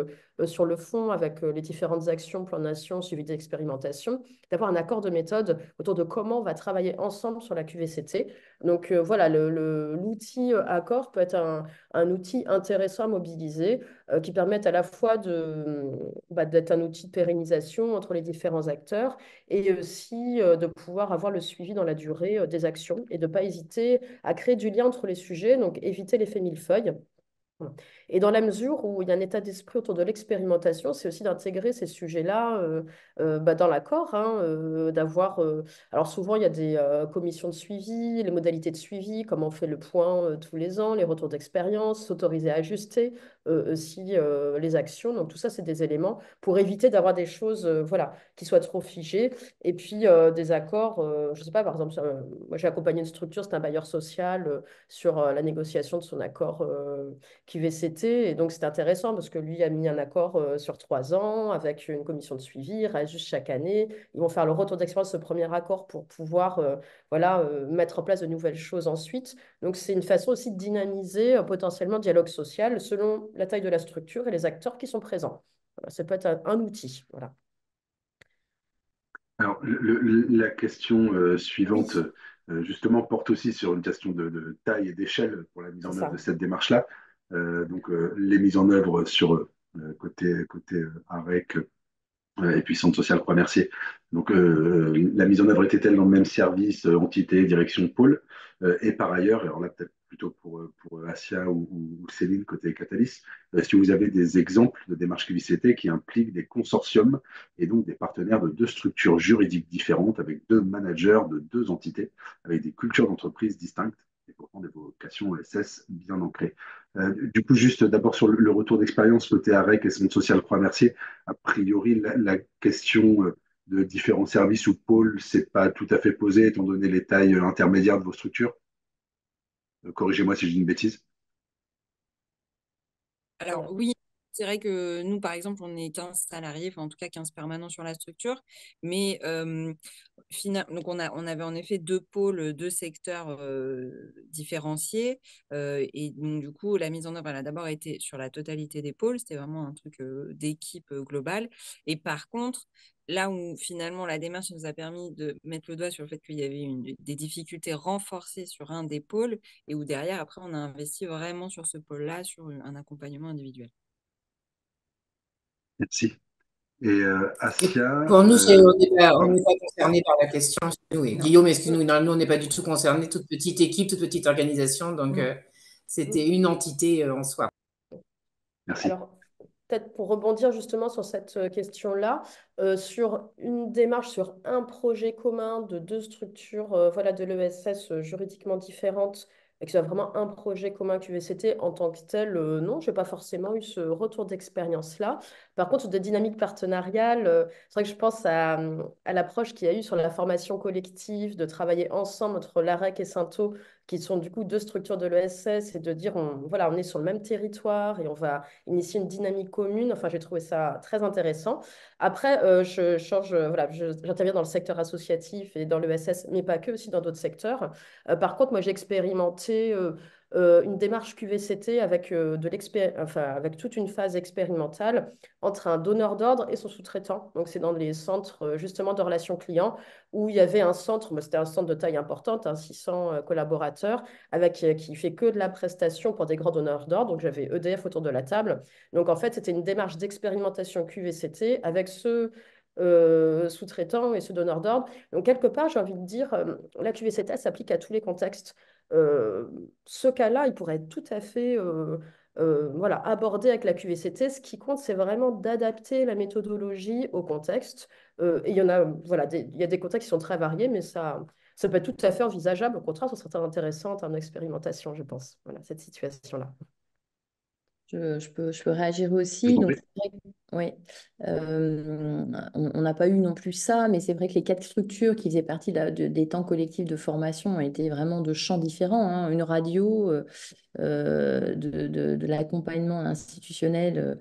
sur le fond avec les différentes actions, plan nation, suivi d'expérimentation, d'avoir un accord de méthode autour de comment on va travailler ensemble sur la QVCT. Donc voilà, l'outil accord peut être un outil intéressant à mobiliser qui permettent à la fois d'être un outil de pérennisation entre les différents acteurs et aussi de pouvoir avoir le suivi dans la durée des actions et de ne pas hésiter à créer du lien entre les sujets, donc éviter l'effet millefeuille. Voilà. Et dans la mesure où il y a un état d'esprit autour de l'expérimentation, c'est aussi d'intégrer ces sujets-là dans l'accord, hein, d'avoir... alors souvent, il y a des commissions de suivi, les modalités de suivi, comment on fait le point tous les ans, les retours d'expérience, s'autoriser à ajuster aussi les actions. Donc tout ça, c'est des éléments pour éviter d'avoir des choses voilà, qui soient trop figées. Et puis des accords, je ne sais pas, par exemple, moi j'ai accompagné une structure, c'est un bailleur social, sur la négociation de son accord QVCT. Et donc, c'est intéressant parce que lui a mis un accord sur 3 ans avec une commission de suivi, il réajuste chaque année. Ils vont faire le retour d'expérience de ce premier accord pour pouvoir mettre en place de nouvelles choses ensuite. Donc, c'est une façon aussi de dynamiser potentiellement le dialogue social selon la taille de la structure et les acteurs qui sont présents. Voilà, ça peut être un outil. Voilà. Alors, la question suivante justement, porte aussi sur une question de taille et d'échelle pour la mise C'est en œuvre de ça. cette démarche-là. Donc, les mises en œuvre sur côté AREC, et puis Centre social Croix Mercier. Donc, la mise en œuvre était-elle dans le même service, entité, direction, pôle? Et par ailleurs, alors là, peut-être plutôt pour Asia ou Céline, côté Catalyst, est-ce que vous avez des exemples de démarches QICT qui impliquent des consortiums et donc des partenaires de deux structures juridiques différentes, avec deux managers de deux entités, avec des cultures d'entreprise distinctes et pourtant des vocations OSS bien ancrées? Du coup, juste d'abord sur le retour d'expérience côté AREC et Centre social Croix Mercier, a priori, la question de différents services ou pôles, c'est pas tout à fait posé, étant donné les tailles intermédiaires de vos structures. Corrigez-moi si je dis une bêtise. Alors oui, c'est vrai que nous, par exemple, on est 15 salariés, enfin en tout cas 15 permanents sur la structure, mais donc on avait en effet deux pôles, deux secteurs différenciés, et donc du coup, la mise en œuvre, elle a d'abord été sur la totalité des pôles, c'était vraiment un truc d'équipe globale, et par contre, là où finalement la démarche nous a permis de mettre le doigt sur le fait qu'il y avait des difficultés renforcées sur un des pôles, et où derrière, après, on a investi vraiment sur ce pôle-là, sur un accompagnement individuel. Merci. Et Et Asia, pour nous, on pardon. n'est pas concerné par la question. Oui. Guillaume, excuse-nous, nous, on n'est pas du tout concerné, toute petite équipe, toute petite organisation, donc c'était une entité en soi. Merci. Alors, peut-être pour rebondir justement sur cette question-là, sur une démarche, sur un projet commun de deux structures voilà, de l'ESS juridiquement différentes, et que ce soit vraiment un projet commun QVCT en tant que tel, non, je n'ai pas forcément eu ce retour d'expérience-là. Par contre, des dynamiques partenariales, c'est vrai que je pense à l'approche qu'il y a eu sur la formation collective, de travailler ensemble entre l'AREC et Sainto, qui sont du coup deux structures de l'ESS, et de dire, voilà, on est sur le même territoire et on va initier une dynamique commune. Enfin, j'ai trouvé ça très intéressant. Après, je change, voilà, j'interviens dans le secteur associatif et dans l'ESS, mais pas que, aussi dans d'autres secteurs. Par contre, moi, j'ai expérimenté une démarche QVCT avec, enfin, avec toute une phase expérimentale entre un donneur d'ordre et son sous-traitant. Donc, c'est dans les centres justement de relations clients où il y avait un centre, c'était un centre de taille importante, 600 collaborateurs, avec, qui fait que de la prestation pour des grands donneurs d'ordre. Donc, j'avais EDF autour de la table. Donc, en fait, c'était une démarche d'expérimentation QVCT avec ce sous-traitant et ce donneur d'ordre. Donc, quelque part, j'ai envie de dire, la QVCT s'applique à tous les contextes. Ce cas-là, il pourrait être tout à fait voilà, abordé avec la QVCT. Ce qui compte, c'est vraiment d'adapter la méthodologie au contexte. Et il y en a, voilà, il y a des contextes qui sont très variés, mais ça peut être tout à fait envisageable. Au contraire, ce serait intéressant en termes d'expérimentation, je pense, voilà, cette situation-là. Je peux réagir Je vous aussi. en Donc, prie. c'est vrai ouais, on n'a pas eu non plus ça, mais c'est vrai que les quatre structures qui faisaient partie des temps collectifs de formation ont été vraiment de champs différents, hein. Une radio, de l'accompagnement institutionnel.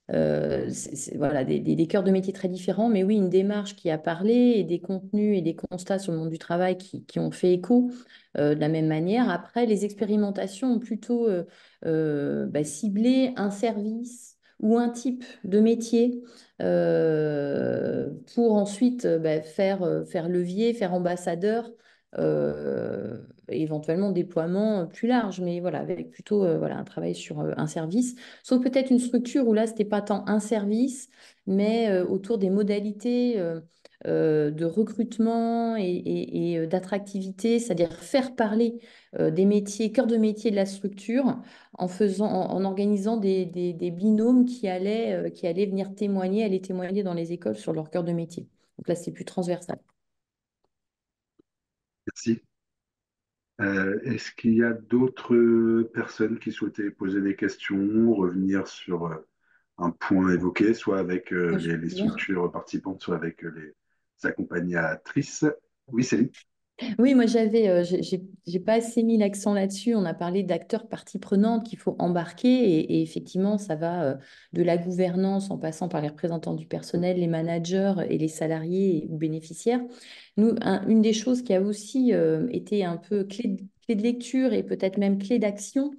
Voilà, des cœurs de métier très différents, mais oui, une démarche qui a parlé et des contenus et des constats sur le monde du travail qui ont fait écho de la même manière. Après, les expérimentations ont plutôt ciblé un service ou un type de métier pour ensuite faire levier, faire ambassadeur. Éventuellement déploiement plus large, mais voilà, avec plutôt voilà, un travail sur un service. Sauf peut-être une structure où là, ce n'était pas tant un service, mais autour des modalités de recrutement et d'attractivité, c'est-à-dire faire parler des métiers, cœur de métier de la structure, en organisant des binômes qui allaient venir témoigner, aller témoigner dans les écoles sur leur cœur de métier. Donc là, c'est plus transversal. Merci. Est-ce qu'il y a d'autres personnes qui souhaitaient poser des questions, revenir sur un point évoqué, soit avec Moi, je les veux bien. structures participantes, soit avec les accompagnatrices? Oui, Céline. Oui, moi j'ai pas assez mis l'accent là-dessus. On a parlé d'acteurs partie prenante qu'il faut embarquer et effectivement, ça va de la gouvernance en passant par les représentants du personnel, les managers et les salariés ou bénéficiaires. Nous, une des choses qui a aussi été un peu clé de lecture et peut-être même clé d'action,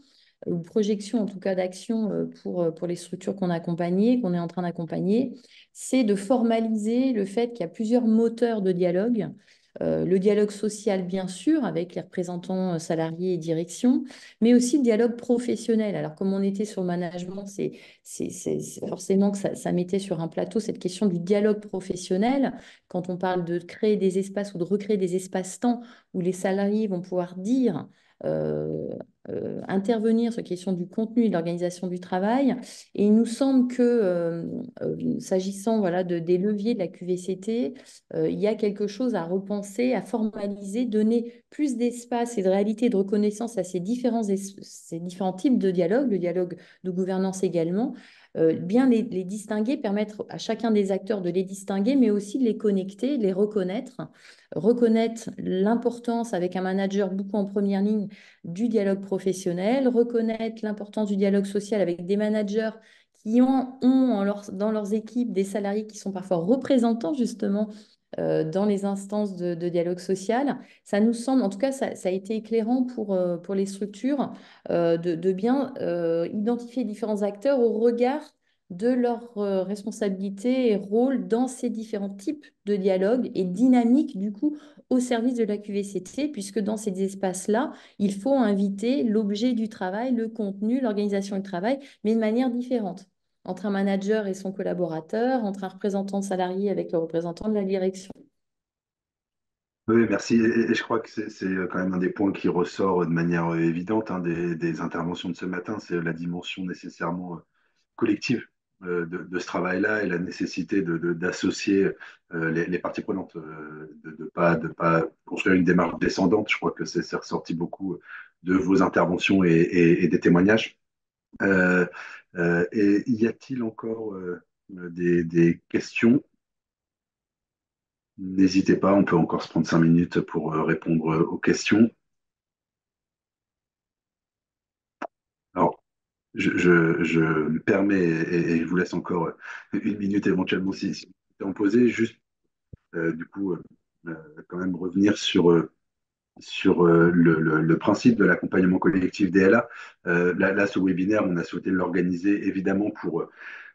ou projection en tout cas d'action pour les structures qu'on a accompagnées, qu'on est en train d'accompagner, c'est de formaliser le fait qu'il y a plusieurs moteurs de dialogue Le dialogue social, bien sûr, avec les représentants salariés et direction, mais aussi le dialogue professionnel. Alors, comme on était sur le management, c'est forcément que ça mettait sur un plateau cette question du dialogue professionnel. Quand on parle de créer des espaces ou de recréer des espaces-temps où les salariés vont pouvoir dire, euh, intervenir sur la question du contenu et de l'organisation du travail. Et il nous semble que, s'agissant voilà, des leviers de la QVCT, il y a quelque chose à repenser, à formaliser, donner plus d'espace et de réalité et de reconnaissance à ces différents types de dialogue, le dialogue de gouvernance également. Bien les distinguer, permettre à chacun des acteurs de les distinguer, mais aussi de les connecter, de les reconnaître l'importance avec un manager beaucoup en première ligne du dialogue professionnel, reconnaître l'importance du dialogue social avec des managers qui dans leurs équipes des salariés qui sont parfois représentants justement dans les instances de dialogue social. Ça nous semble, en tout cas, ça a été éclairant pour les structures de bien identifier différents acteurs au regard de leurs responsabilités et rôles dans ces différents types de dialogue et dynamiques, du coup, au service de la QVCT, puisque dans ces espaces-là, il faut inviter l'objet du travail, le contenu, l'organisation du travail, mais de manière différente entre un manager et son collaborateur, entre un représentant de salarié avec le représentant de la direction. Oui, merci. Et je crois que c'est quand même un des points qui ressort de manière évidente hein, des interventions de ce matin, c'est la dimension nécessairement collective de ce travail-là et la nécessité d'associer les parties prenantes, de pas construire une démarche descendante. Je crois que c'est ressorti beaucoup de vos interventions et des témoignages. Euh, et y a-t-il encore des questions? N'hésitez pas, on peut encore se prendre 5 minutes pour répondre aux questions. Alors, je me permets et je vous laisse encore 1 minute éventuellement si vous voulez en poser, juste du coup quand même revenir sur le principe de l'accompagnement collectif DLA. Là, ce webinaire, on a souhaité l'organiser évidemment pour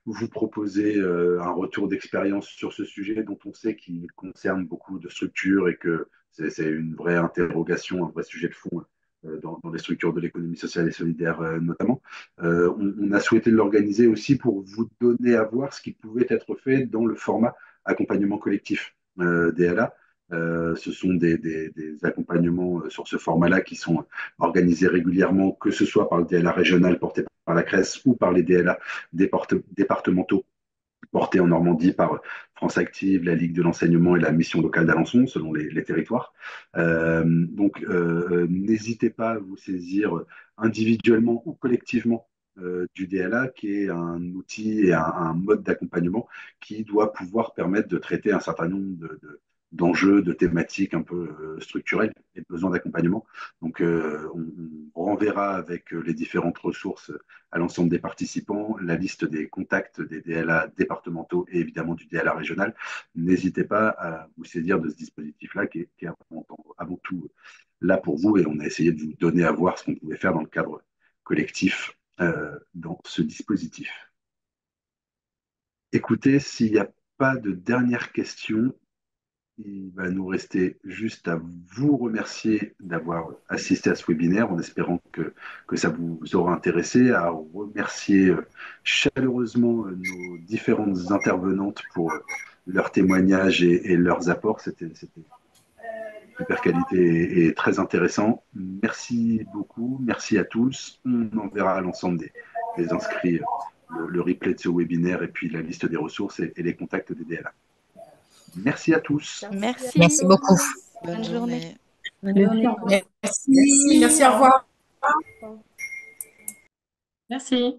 vous proposer un retour d'expérience sur ce sujet dont on sait qu'il concerne beaucoup de structures et que c'est une vraie interrogation, un vrai sujet de fond dans les structures de l'économie sociale et solidaire notamment. On a souhaité l'organiser aussi pour vous donner à voir ce qui pouvait être fait dans le format accompagnement collectif DLA. Ce sont des accompagnements sur ce format-là qui sont organisés régulièrement, que ce soit par le DLA régional porté par la CRES ou par les DLA départementaux portés en Normandie par France Active, la Ligue de l'enseignement et la mission locale d'Alençon, selon les territoires. N'hésitez pas à vous saisir individuellement ou collectivement du DLA, qui est un outil et un mode d'accompagnement qui doit pouvoir permettre de traiter un certain nombre d'enjeux, de thématiques un peu structurelles et de besoins d'accompagnement. Donc, on renverra avec les différentes ressources à l'ensemble des participants la liste des contacts des DLA départementaux et évidemment du DLA régional. N'hésitez pas à vous saisir de ce dispositif-là qui est avant tout là pour vous et on a essayé de vous donner à voir ce qu'on pouvait faire dans le cadre collectif dans ce dispositif. Écoutez, s'il n'y a pas de dernière question, il va nous rester juste à vous remercier d'avoir assisté à ce webinaire en espérant que ça vous aura intéressé, à remercier chaleureusement nos différentes intervenantes pour leurs témoignages et leurs apports. C'était super qualité et très intéressant. Merci beaucoup, merci à tous. On enverra à l'ensemble des inscrits le replay de ce webinaire et puis la liste des ressources et les contacts des DLA. Merci à tous. Merci. Merci beaucoup. Bonne journée. Bonne journée. Merci, merci, au revoir. Merci.